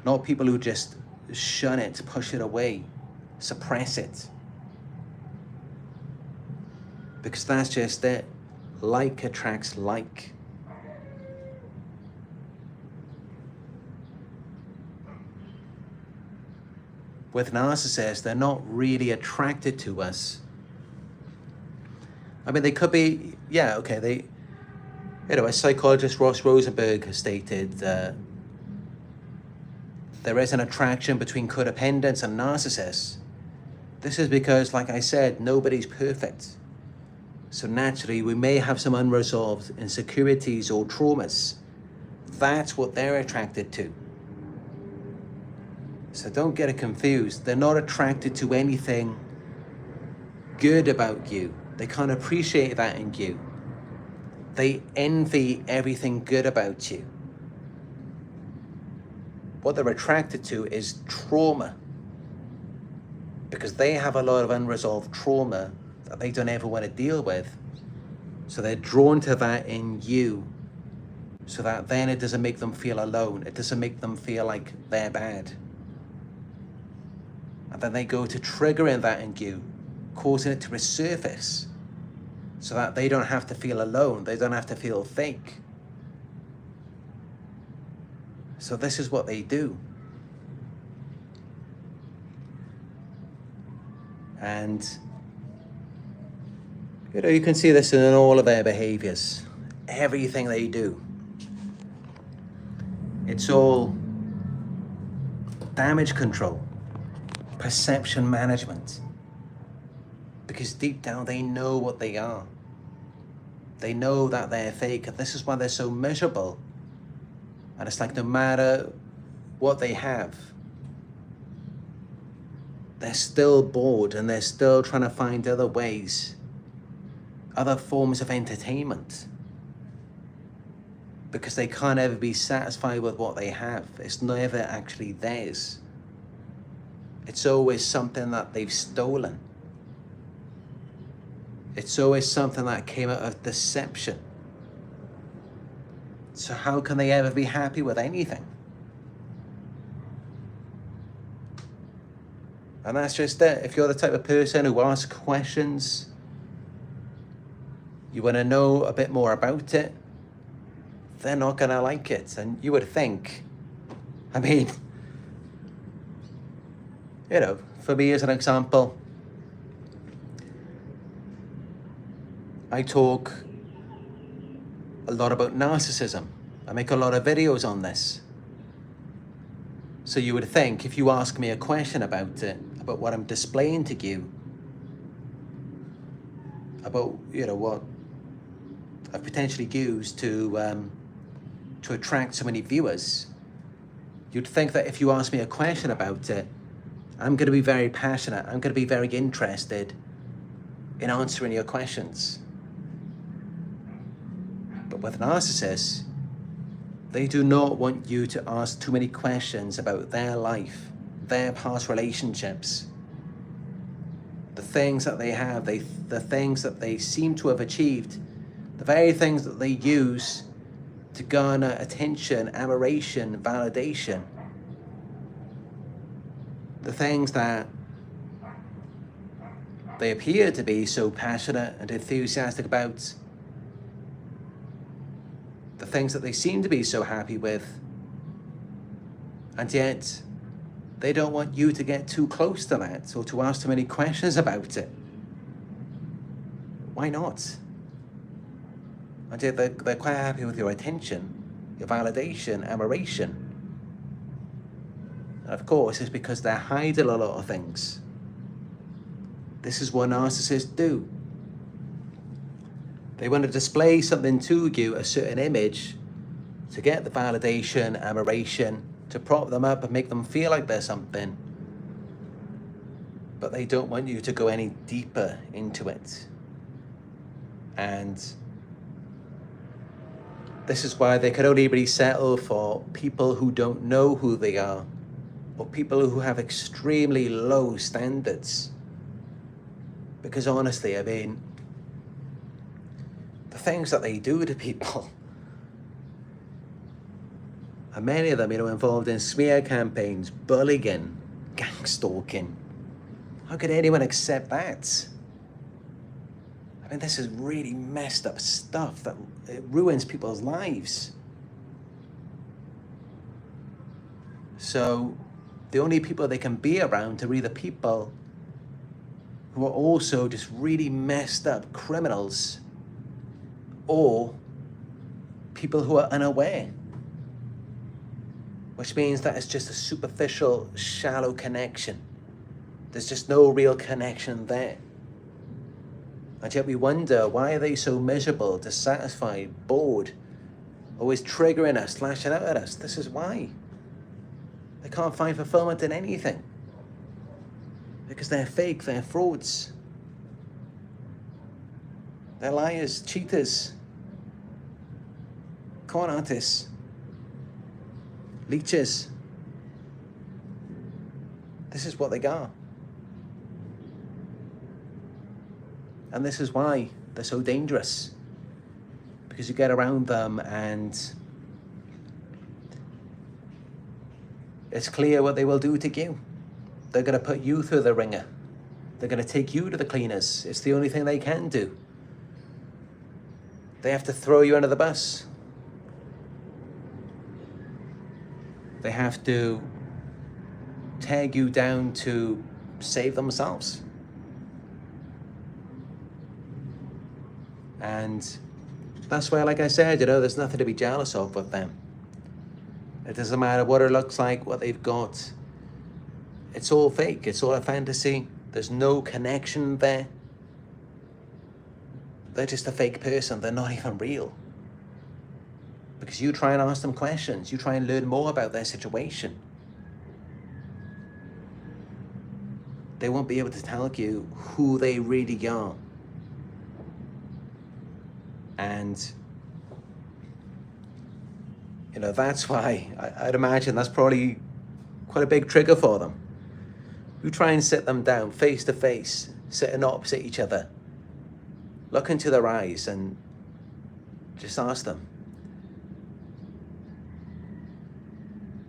Speaker 1: Not people who just shun it, push it away, suppress it. Because that's just it. Like attracts like. With narcissists, they're not really attracted to us. I mean, they could be, yeah, okay, as psychologist Ross Rosenberg has stated, there is an attraction between codependents and narcissists. This is because, like I said, nobody's perfect. So naturally, we may have some unresolved insecurities or traumas. That's what they're attracted to. So don't get it confused. They're not attracted to anything good about you. They can't appreciate that in you. They envy everything good about you. What they're attracted to is trauma, because they have a lot of unresolved trauma that they don't ever want to deal with. So they're drawn to that in you, so that then it doesn't make them feel alone. It doesn't make them feel like they're bad. And then they go to triggering that in you, causing it to resurface, so that they don't have to feel alone. They don't have to feel fake. So this is what they do. And, you know, you can see this in all of their behaviors. Everything they do. It's all damage control, perception management. Because deep down they know what they are. They know that they're fake, and this is why they're so miserable. And it's like no matter what they have, they're still bored, and they're still trying to find other ways, other forms of entertainment. Because they can't ever be satisfied with what they have. It's never actually theirs. It's always something that they've stolen. It's always something that came out of deception. So how can they ever be happy with anything? And that's just it. If you're the type of person who asks questions, you want to know a bit more about it, they're not going to like it. And you would think, I mean, you know, for me as an example, I talk a lot about narcissism. I make a lot of videos on this. So you would think if you ask me a question about it, about what I'm displaying to you, about, you know, what I've potentially used to attract so many viewers, you'd think that if you ask me a question about it, I'm going to be very passionate. I'm going to be very interested in answering your questions. But with narcissists, they do not want you to ask too many questions about their life, their past relationships, the things that they have, the things that they seem to have achieved, the very things that they use to garner attention, admiration, validation. The things that they appear to be so passionate and enthusiastic about, the things that they seem to be so happy with, and yet they don't want you to get too close to that or to ask too many questions about it. Why not? And yet they're quite happy with your attention, your validation, admiration. And of course, it's because they're hiding a lot of things. This is what narcissists do. They want to display something to you, a certain image, to get the validation, admiration, to prop them up and make them feel like they're something. But they don't want you to go any deeper into it. And this is why they can only really settle for people who don't know who they are, or people who have extremely low standards. Because honestly, I mean, the things that they do to people, and many of them, you know, involved in smear campaigns, bullying, gang stalking. How could anyone accept that? I mean, this is really messed up stuff that it ruins people's lives. So the only people they can be around are either people who are also just really messed up criminals, or people who are unaware, which means that it's just a superficial, shallow connection. There's just no real connection there. And yet we wonder, why are they so miserable, dissatisfied, bored, always triggering us, lashing out at us? This is why. They can't find fulfillment in anything. Because they're fake, they're frauds. They're liars, cheaters, con artists, leeches. This is what they are. And this is why they're so dangerous. Because you get around them and it's clear what they will do to you. They're going to put you through the ringer. They're going to take you to the cleaners. It's the only thing they can do. They have to throw you under the bus. They have to tag you down to save themselves. And that's why, like I said, you know, there's nothing to be jealous of with them. It doesn't matter what it looks like, what they've got. It's all fake. It's all a fantasy. There's no connection there. They're just a fake person. They're not even real. Because you try and ask them questions. You try and learn more about their situation. They won't be able to tell you who they really are. And, you know, that's why I'd imagine that's probably quite a big trigger for them. You try and sit them down face to face, sitting opposite each other. Look into their eyes and just ask them,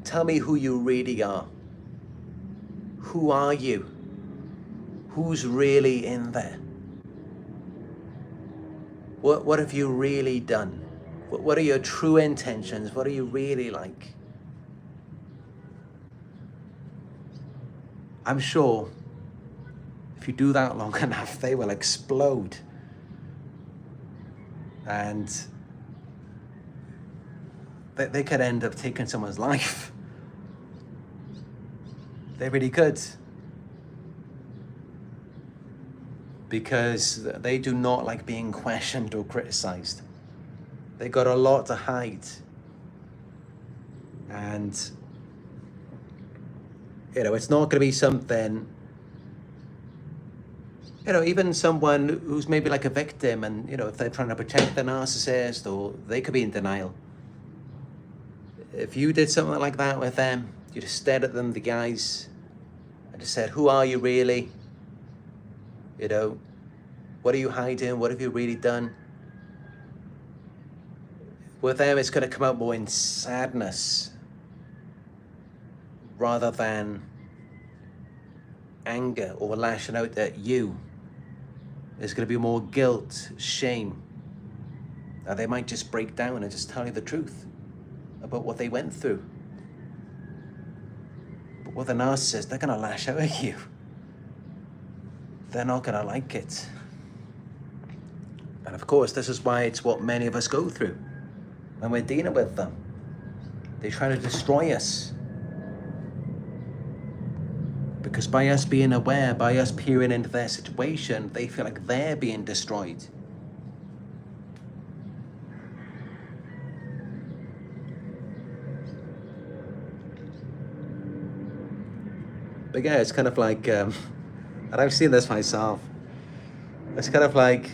Speaker 1: tell me who you really are. Who are you? Who's really in there? What have you really done? What are your true intentions? What are you really like? I'm sure if you do that long enough, they will explode. And they could end up taking someone's life. They really could. Because they do not like being questioned or criticized. They got a lot to hide. And, you know, it's not going to be something, you know, even someone who's maybe like a victim and, you know, if they're trying to protect the narcissist, or they could be in denial. If you did something like that with them, you just stared at them, the eyes, and just said, who are you really? You know, what are you hiding? What have you really done? With them, it's going to come out more in sadness rather than anger or lashing out at you. There's going to be more guilt, shame. Now, they might just break down and just tell you the truth about what they went through. But with a narcissist, they're going to lash out at you. They're not going to like it. And of course, this is why it's what many of us go through when we're dealing with them. They try to destroy us. Because by us being aware, by us peering into their situation, they feel like they're being destroyed. But yeah, it's kind of like, and I've seen this myself. It's kind of like,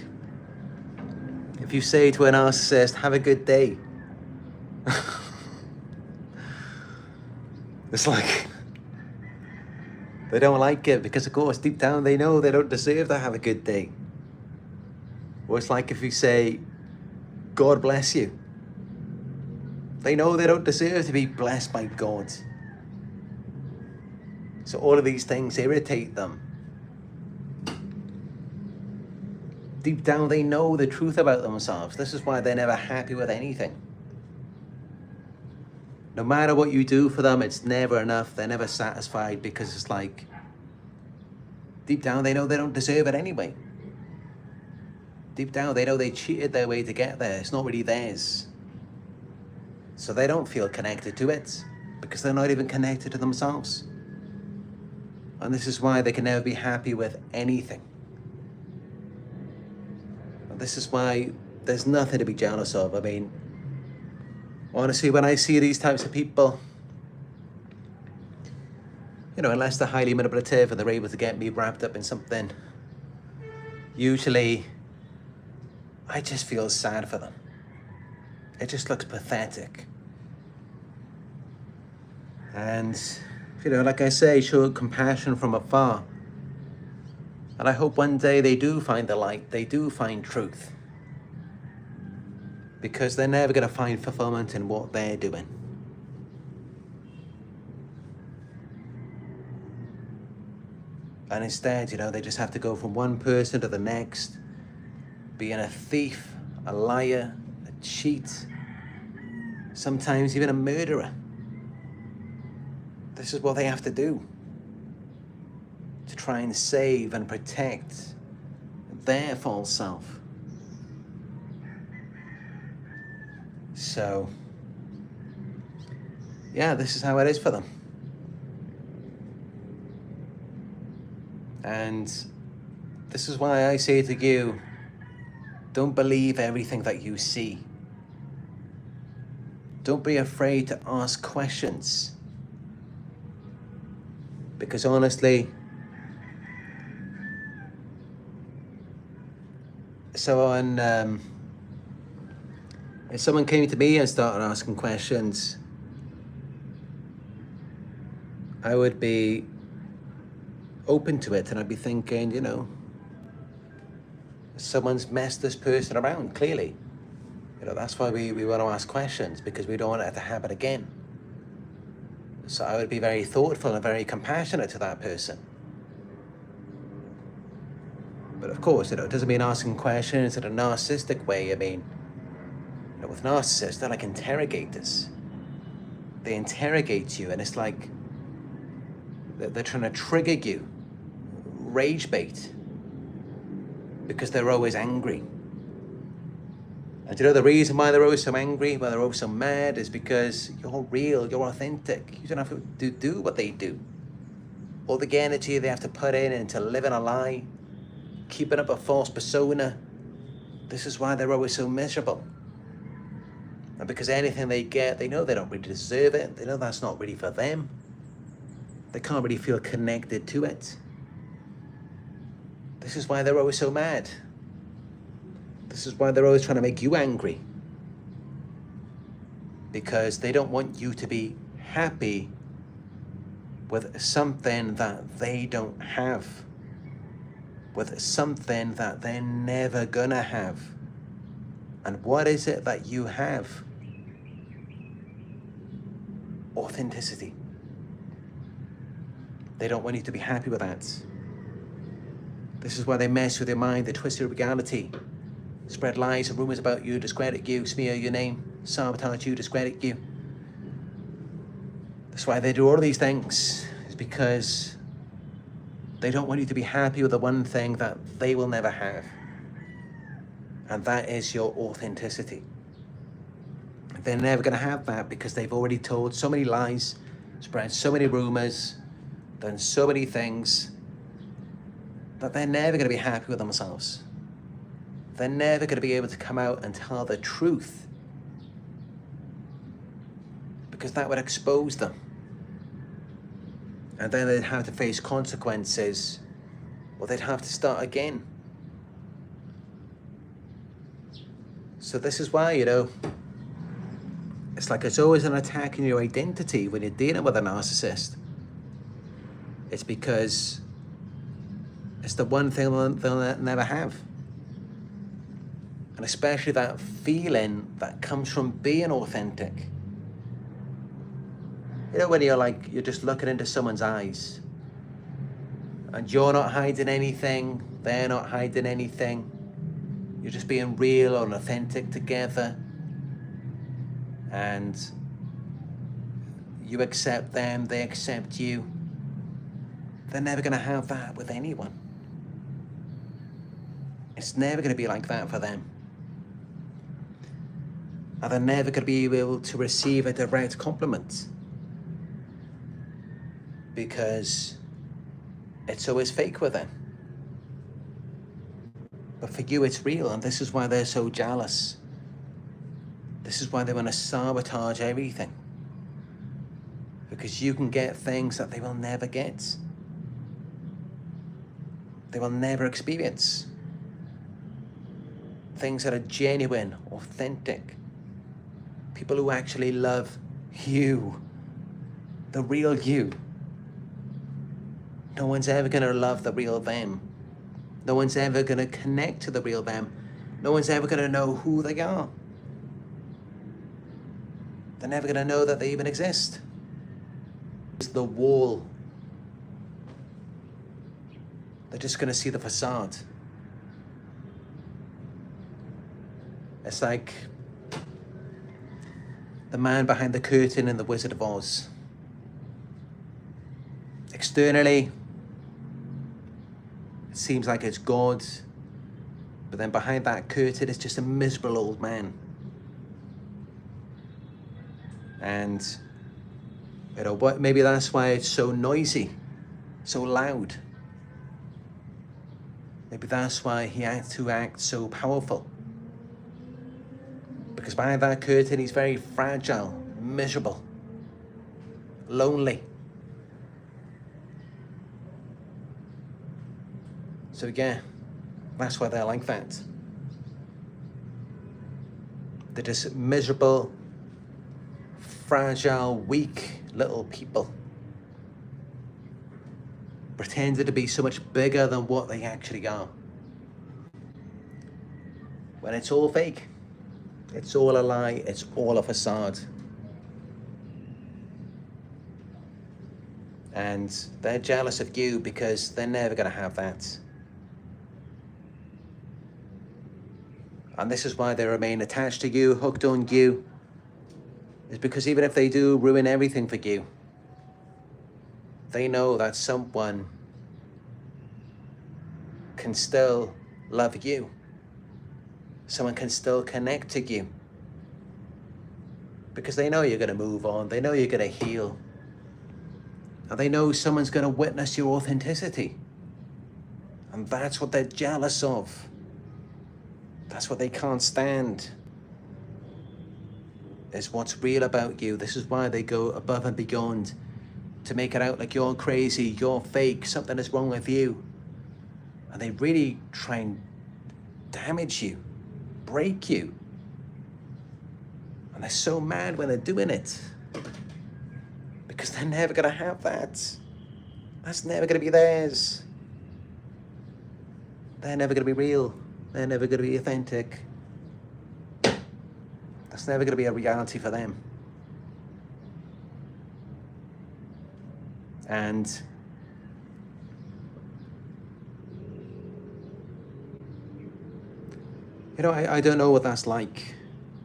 Speaker 1: if you say to a narcissist, have a good day. It's like, they don't like it because, of course, deep down they know they don't deserve to have a good day. Or it's like if you say, God bless you. They know they don't deserve to be blessed by God. So all of these things irritate them. Deep down they know the truth about themselves. This is why they're never happy with anything. No matter what you do for them, it's never enough. They're never satisfied because it's like, deep down they know they don't deserve it anyway. Deep down they know they cheated their way to get there. It's not really theirs. So they don't feel connected to it because they're not even connected to themselves. And this is why they can never be happy with anything. And this is why there's nothing to be jealous of. I mean, honestly, when I see these types of people, you know, unless they're highly manipulative and they're able to get me wrapped up in something, usually I just feel sad for them. It just looks pathetic. And, you know, like I say, show compassion from afar. And I hope one day they do find the light, they do find truth. Because they're never going to find fulfillment in what they're doing. And instead, you know, they just have to go from one person to the next, being a thief, a liar, a cheat, sometimes even a murderer. This is what they have to do to try and save and protect their false self. So, yeah, this is how it is for them. And this is why I say to you, don't believe everything that you see. Don't be afraid to ask questions. Because honestly, if someone came to me and started asking questions, I would be open to it, and I'd be thinking, you know, someone's messed this person around, clearly. You know, that's why we want to ask questions, because we don't want it to happen again. So I would be very thoughtful and very compassionate to that person. But of course, you know, it doesn't mean asking questions in a narcissistic way. I mean, you know, with narcissists, they're like interrogators. They interrogate you, and it's like they're trying to trigger you, rage bait, because they're always angry. And you know the reason why they're always so angry, why they're always so mad, is because you're real, you're authentic. You don't have to do what they do. all the energy they have to put in into living a lie, keeping up a false persona. This is why they're always so miserable. And because anything they get, they know they don't really deserve it. They know that's not really for them. They can't really feel connected to it. This is why they're always so mad. This is why they're always trying to make you angry. Because they don't want you to be happy with something that they don't have. With something that they're never gonna have. And what is it that you have? Authenticity. They don't want you to be happy with that. This is why they mess with your mind, they twist your reality, spread lies and rumors about you, discredit you, smear your name, sabotage you, discredit you. That's why they do all of these things, is because they don't want you to be happy with the one thing that they will never have. And that is your authenticity. They're never going to have that because they've already told so many lies, spread so many rumors, done so many things, that they're never going to be happy with themselves. They're never going to be able to come out and tell the truth, because that would expose them. And then they'd have to face consequences, or they'd have to start again. So this is why, it's like it's always an attack on your identity when you're dealing with a narcissist. It's because it's the one thing they'll never have. And especially that feeling that comes from being authentic. When you're just looking into someone's eyes and you're not hiding anything, they're not hiding anything. You're just being real and authentic together. And you accept them, they accept you. They're never going to have that with anyone. It's never going to be like that for them. And they're never going to be able to receive a direct compliment, because it's always fake with them. But for you, it's real, and this is why they're so jealous. This is why they want to sabotage everything. Because you can get things that they will never get. They will never experience. Things that are genuine, authentic. People who actually love you. The real you. No one's ever going to love the real them. No one's ever going to connect to the real them. No one's ever going to know who they are. They're never going to know that they even exist. It's the wall. They're just going to see the facade. It's like the man behind the curtain in The Wizard of Oz. Externally, it seems like it's God, but then behind that curtain it's just a miserable old man. And maybe that's why it's so noisy, so loud. Maybe that's why he had to act so powerful. Because behind that curtain he's very fragile, miserable, lonely. So yeah, that's why they're like that. They're just miserable, fragile, weak little people, pretending to be so much bigger than what they actually are. When it's all fake, it's all a lie, it's all a facade. And they're jealous of you because they're never going to have that. And this is why they remain attached to you, hooked on you. Is because even if they do ruin everything for you, they know that someone can still love you. Someone can still connect to you. Because they know you're going to move on. They know you're going to heal. And they know someone's going to witness your authenticity. And that's what they're jealous of. That's what they can't stand, is what's real about you. This is why they go above and beyond to make it out like you're crazy, you're fake, something is wrong with you. And they really try and damage you, break you. And they're so mad when they're doing it, because they're never going to have that. That's never going to be theirs. They're never going to be real. They're never going to be authentic. That's never going to be a reality for them. And you know, I don't know what that's like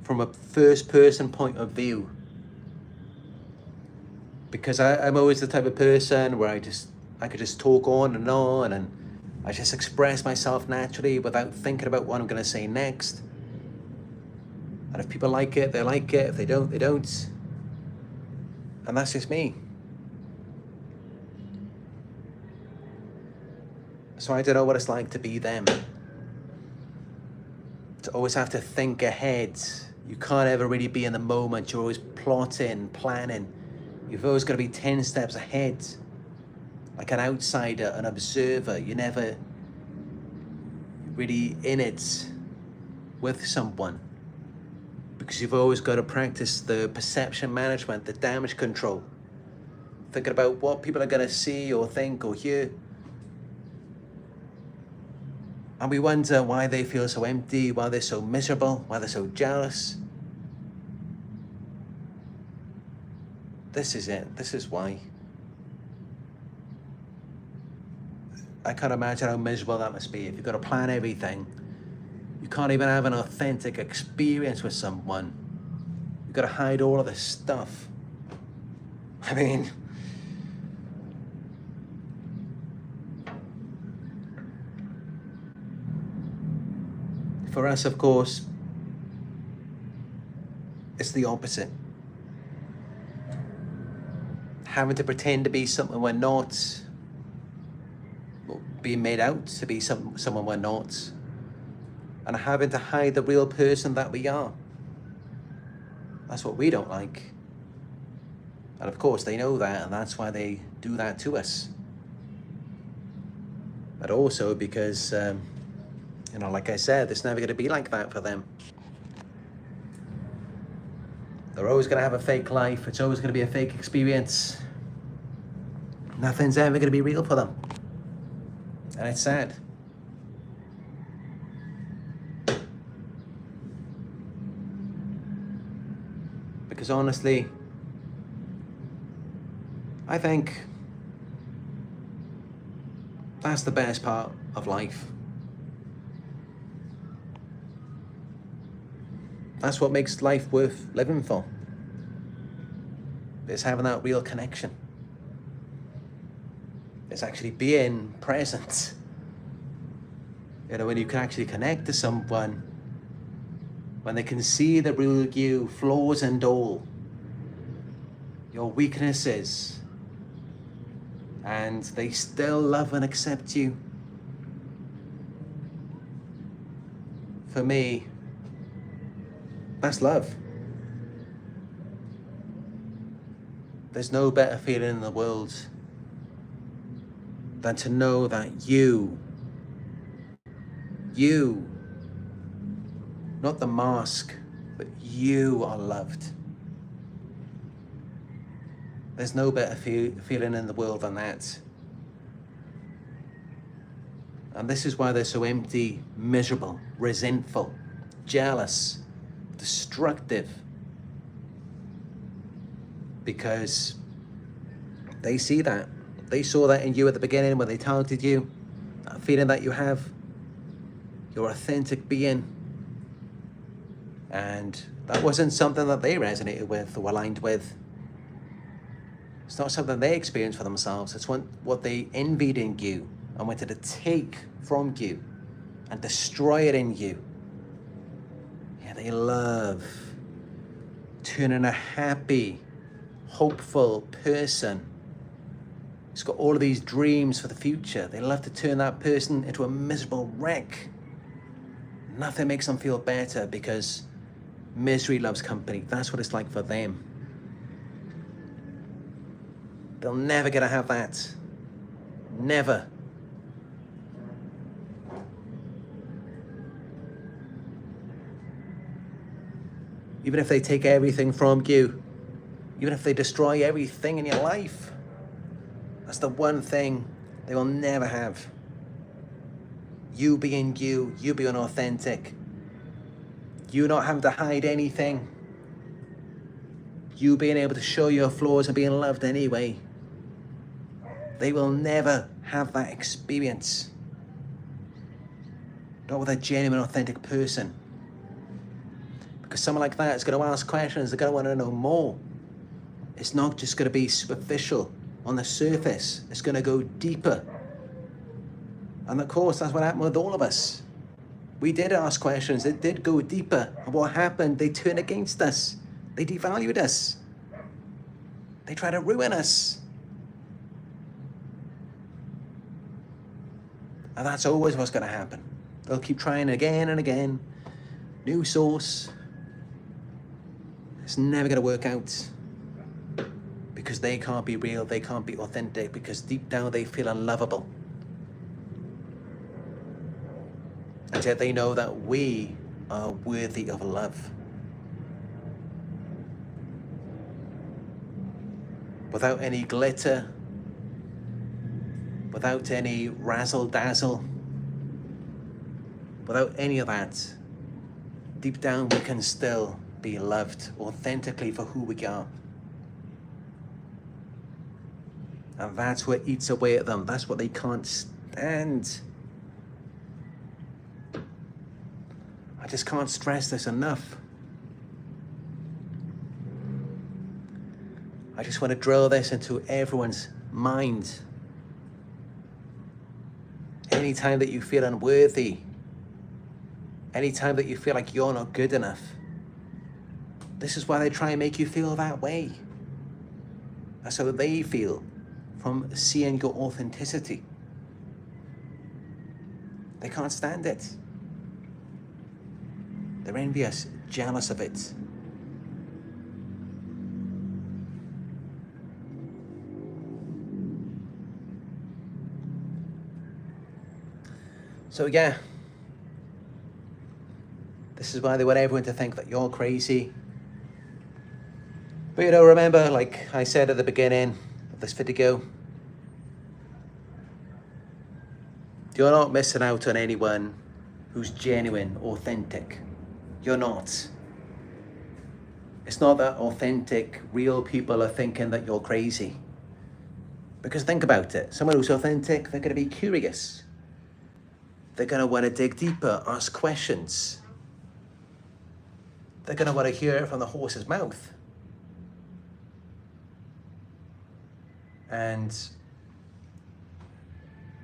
Speaker 1: from a first person point of view, because I'm always the type of person where I could just talk on and I just express myself naturally without thinking about what I'm going to say next. And if people like it, they like it. If they don't, they don't. And that's just me. So I don't know what it's like to be them. To always have to think ahead. You can't ever really be in the moment. You're always plotting, planning. You've always got to be 10 steps ahead. Like an outsider, an observer. You're never really in it with someone, because you've always got to practice the perception management, the damage control, thinking about what people are going to see or think or hear. And we wonder why they feel so empty, why they're so miserable, why they're so jealous. This is it. This is why. I can't imagine how miserable that must be if you've got to plan everything. You can't even have an authentic experience with someone. You've got to hide all of this stuff. I mean, for us, of course, it's the opposite. Having to pretend to be something we're not, being made out to be someone we're not, and having to hide the real person that we are. That's what we don't like. And of course they know that, and that's why they do that to us. But also because, you know, like I said, it's never going to be like that for them. They're always going to have a fake life. It's always going to be a fake experience. Nothing's ever going to be real for them. And it's sad. Because honestly, I think that's the best part of life. That's what makes life worth living for. It's having that real connection. It's actually being present. You know, when you can actually connect to someone, when they can see the real you, flaws and all, your weaknesses, and they still love and accept you. For me, that's love. There's no better feeling in the world than to know that you, not the mask, but you are loved. There's no better feeling in the world than that. And this is why they're so empty, miserable, resentful, jealous, destructive. Because they see that. They saw that in you at the beginning when they targeted you. That feeling that you have, your authentic being. And that wasn't something that they resonated with or aligned with. It's not something they experienced for themselves. It's what they envied in you and wanted to take from you and destroy it in you. Yeah, they love turning a happy, hopeful person who's got all of these dreams for the future. They love to turn that person into a miserable wreck. Nothing makes them feel better because misery loves company. That's what it's like for them. They'll never get to have that. Never. Even if they take everything from you, even if they destroy everything in your life, that's the one thing they will never have. You being you, you being authentic, you not having to hide anything, you being able to show your flaws and being loved anyway. They will never have that experience. Not with a genuine, authentic person. Because someone like that is going to ask questions, they're going to want to know more. It's not just going to be superficial on the surface. It's going to go deeper. And of course, that's what happened with all of us. We did ask questions, it did go deeper. And what happened? They turned against us. They devalued us. They tried to ruin us. And that's always what's going to happen. They'll keep trying again and again. New source. It's never going to work out. Because they can't be real, they can't be authentic, because deep down they feel unlovable. And yet they know that we are worthy of love. Without any glitter, without any razzle-dazzle, without any of that, deep down we can still be loved authentically for who we are. And that's what eats away at them. That's what they can't stand. I just can't stress this enough. I just want to drill this into everyone's mind. Anytime that you feel unworthy, anytime that you feel like you're not good enough, this is why they try and make you feel that way. That's how they feel from seeing your authenticity. They can't stand it. They're envious, jealous of it. So yeah, this is why they want everyone to think that you're crazy. But remember, like I said at the beginning of this video, you're not missing out on anyone who's genuine, authentic. You're not. It's not that authentic, real people are thinking that you're crazy. Because think about it, someone who's authentic, they're going to be curious. They're going to want to dig deeper, ask questions. They're going to want to hear it from the horse's mouth. And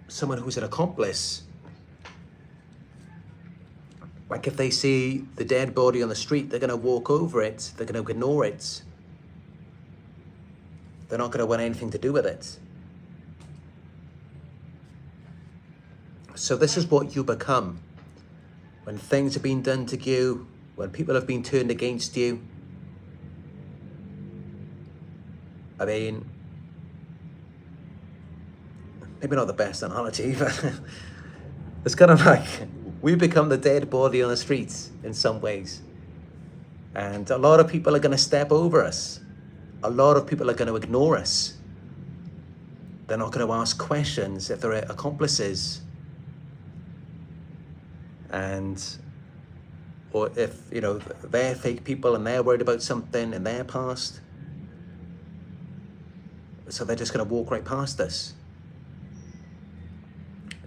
Speaker 1: someone who's an accomplice, like if they see the dead body on the street, they're going to walk over it, they're going to ignore it. They're not going to want anything to do with it. So this is what you become when things have been done to you, when people have been turned against you. I mean, maybe not the best analogy, but it's kind of like we become the dead body on the streets in some ways. And a lot of people are going to step over us. A lot of people are going to ignore us. They're not going to ask questions if they're accomplices. Or if, they're fake people and they're worried about something in their past. So they're just going to walk right past us.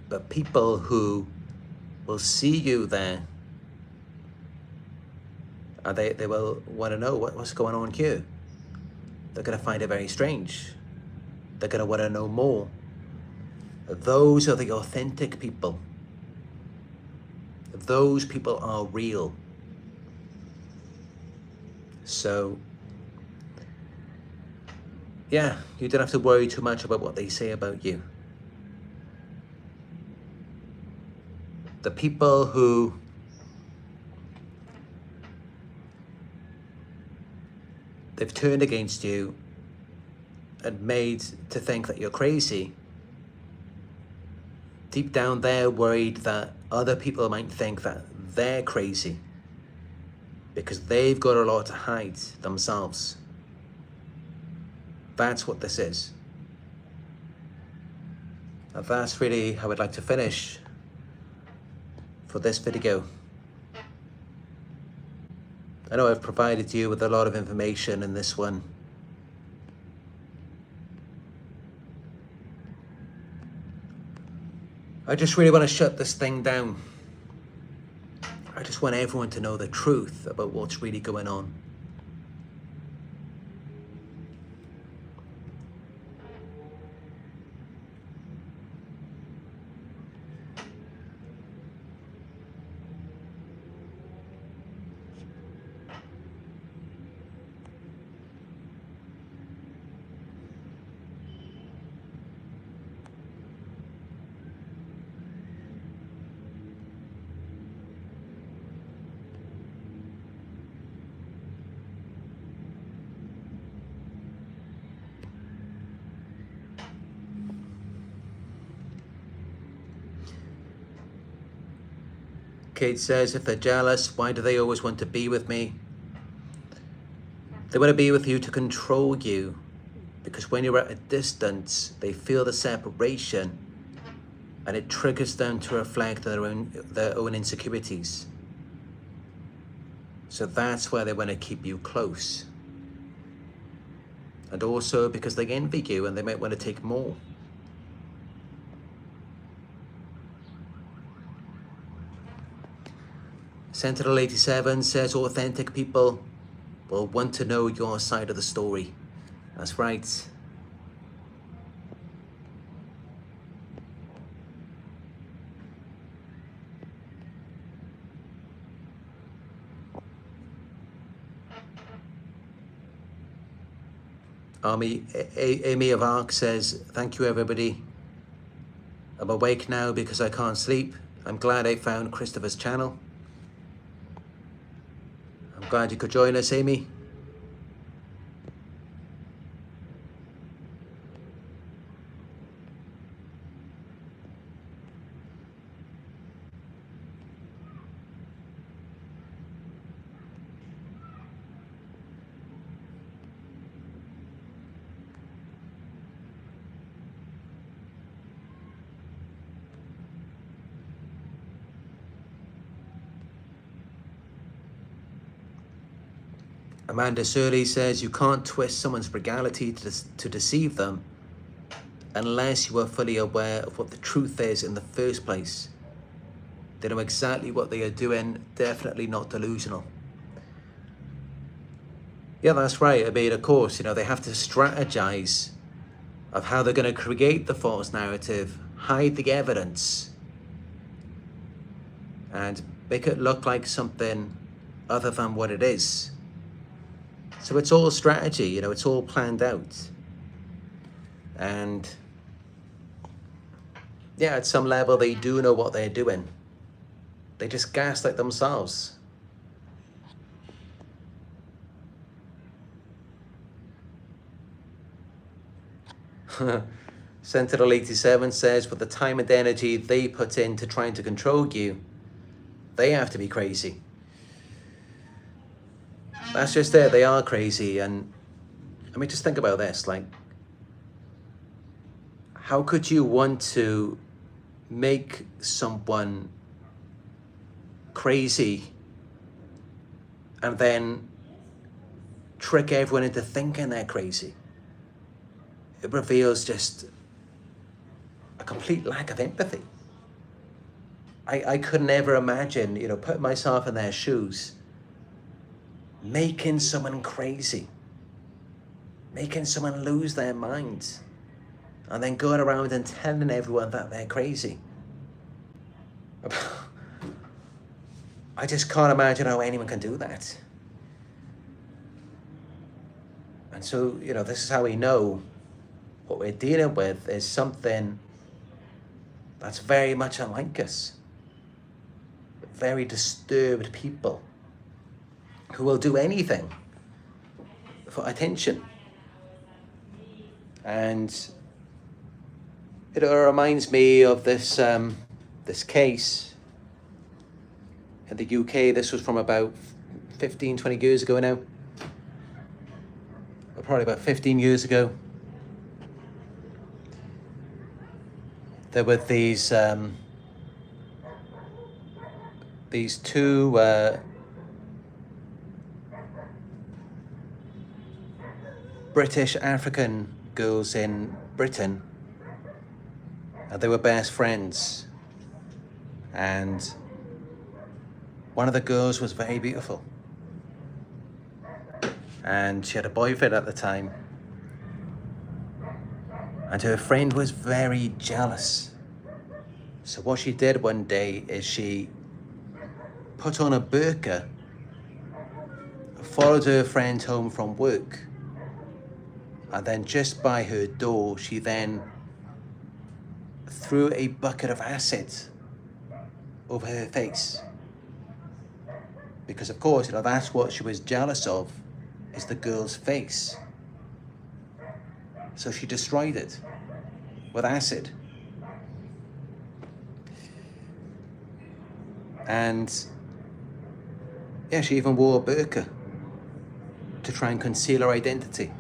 Speaker 1: But people who will see you there, they will want to know what's going on here. They're going to find it very strange. They're going to want to know more. Those are the authentic people. Those people are real. So yeah, you don't have to worry too much about what they say about you. The people who they've turned against you and made to think that you're crazy, deep down they're worried that other people might think that they're crazy because they've got a lot to hide themselves. That's what this is. And that's really how I'd like to finish for this video. I know I've provided you with a lot of information in this one. I just really want to shut this thing down. I just want everyone to know the truth about what's really going on. Kate says, if they're jealous, why do they always want to be with me? They want to be with you to control you, because when you're at a distance, they feel the separation and it triggers them to reflect their own insecurities. So that's why they want to keep you close. And also because they envy you and they might want to take more. Sentinel 87 says authentic people will want to know your side of the story. That's right. Amy of Arc says, thank you everybody. I'm awake now because I can't sleep. I'm glad I found Christopher's channel. I'm glad you could join us, Amy. Amanda Surley says, you can't twist someone's reality to deceive them unless you are fully aware of what the truth is in the first place. They know exactly what they are doing, definitely not delusional. Yeah, that's right. I mean, of course, they have to strategize of how they're going to create the false narrative, hide the evidence, and make it look like something other than what it is. So it's all strategy, it's all planned out. And yeah, at some level, they do know what they're doing. They just gaslight themselves. Sentinel 87 says, with the time and energy they put into trying to control you, they have to be crazy. That's just it, they are crazy. And I mean, just think about this, like, how could you want to make someone crazy and then trick everyone into thinking they're crazy? It reveals just a complete lack of empathy. I could never imagine, putting myself in their shoes, making someone crazy, making someone lose their minds, and then going around and telling everyone that they're crazy. I just can't imagine how anyone can do that. And so, this is how we know what we're dealing with is something that's very much unlike us. Very disturbed people who will do anything for attention. And it reminds me of this case in the UK. This was from about 15, 20 years ago now. Or probably about 15 years ago. There were these two British African girls in Britain, and they were best friends, and one of the girls was very beautiful, and she had a boyfriend at the time, and her friend was very jealous. So what she did one day is she put on a burqa, followed her friend home from work, and then just by her door, she then threw a bucket of acid over her face. Because of course, that's what she was jealous of, is the girl's face. So she destroyed it with acid. And yeah, she even wore a burqa to try and conceal her identity.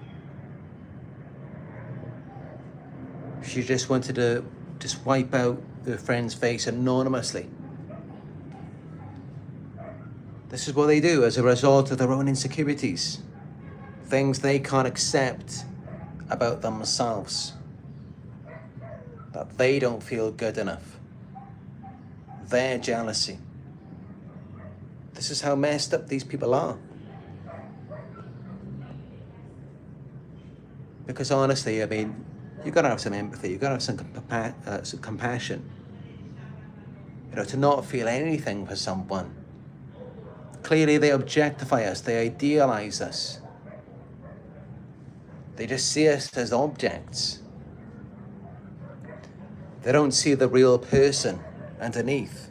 Speaker 1: She just wanted to just wipe out her friend's face anonymously. This is what they do as a result of their own insecurities. Things they can't accept about themselves. That they don't feel good enough. Their jealousy. This is how messed up these people are. Because honestly, you've got to have some empathy, you've got to have some compassion. To not feel anything for someone. Clearly they objectify us, they idealize us. They just see us as objects. They don't see the real person underneath.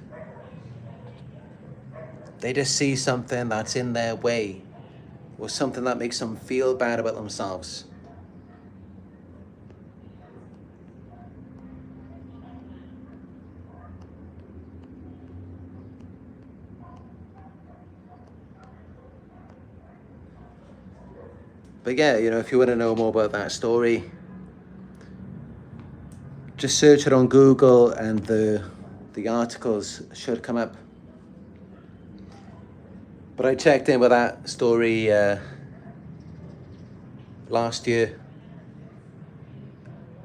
Speaker 1: They just see something that's in their way, or something that makes them feel bad about themselves. But yeah, if you want to know more about that story, just search it on Google and the articles should come up. But I checked in with that story last year,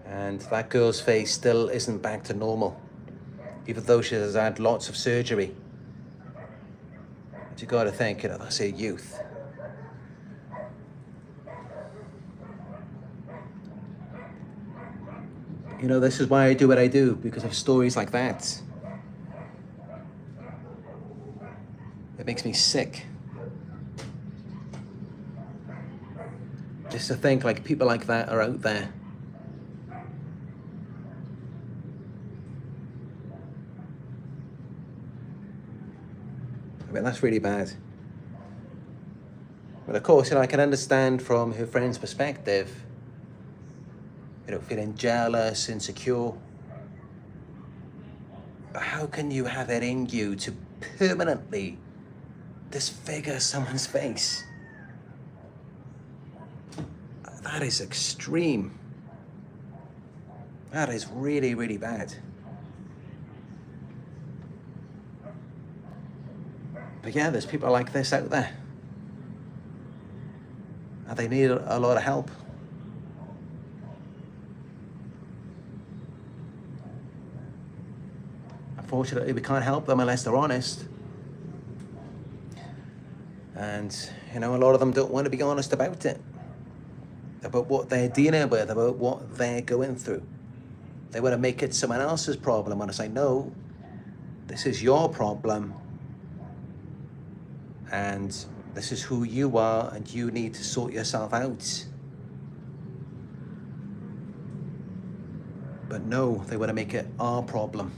Speaker 1: and that girl's face still isn't back to normal, even though she has had lots of surgery. But you got to think, that's her youth. This is why I do what I do, because of stories like that. It makes me sick. Just to think people like that are out there. That's really bad. But of course, I can understand from her friend's perspective, feeling jealous, insecure. But how can you have it in you to permanently disfigure someone's face? That is extreme. That is really, really bad. But yeah, there's people like this out there. And they need a lot of help. Unfortunately, we can't help them unless they're honest. And, a lot of them don't want to be honest about it. About what they're dealing with, about what they're going through. They want to make it someone else's problem. And I say, no, this is your problem. And this is who you are, and you need to sort yourself out. But no, they want to make it our problem.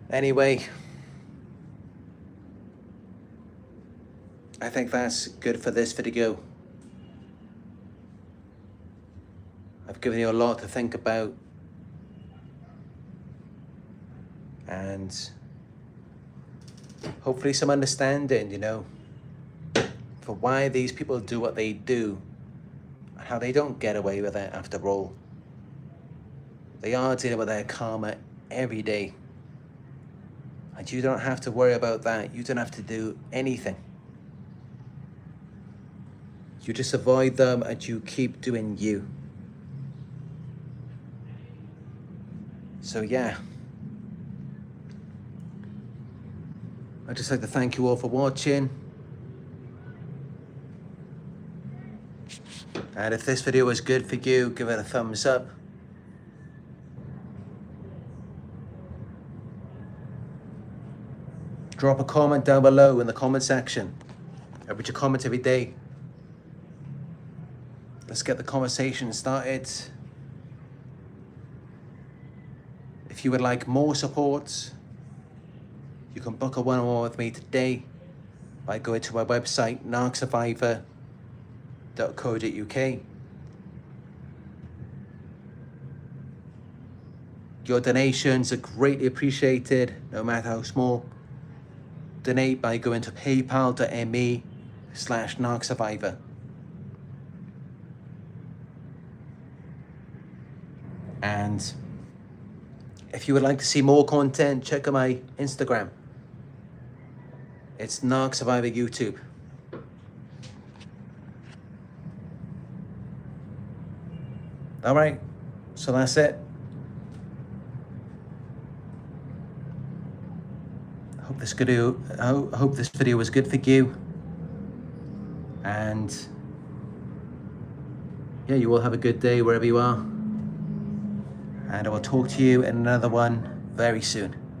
Speaker 1: Anyway, I think that's good for this video. I've given you a lot to think about. And hopefully some understanding, for why these people do what they do, how they don't get away with it after all. They are dealing with their karma every day. And you don't have to worry about that. You don't have to do anything. You just avoid them and you keep doing you. So yeah. I'd just like to thank you all for watching. And if this video was good for you, give it a thumbs up. Drop a comment down below in the comment section. I read your comments every day. Let's get the conversation started. If you would like more support, you can book a one-on-one with me today by going to my website, narcsurvivor.co.uk. Your donations are greatly appreciated, no matter how small. Donate by going to paypal.me/narcsurvivor. And if you would like to see more content, check out my Instagram. It's Narc Survivor YouTube. All right, so that's it. I hope this video was good for you. And yeah, you all have a good day wherever you are. And I will talk to you in another one very soon.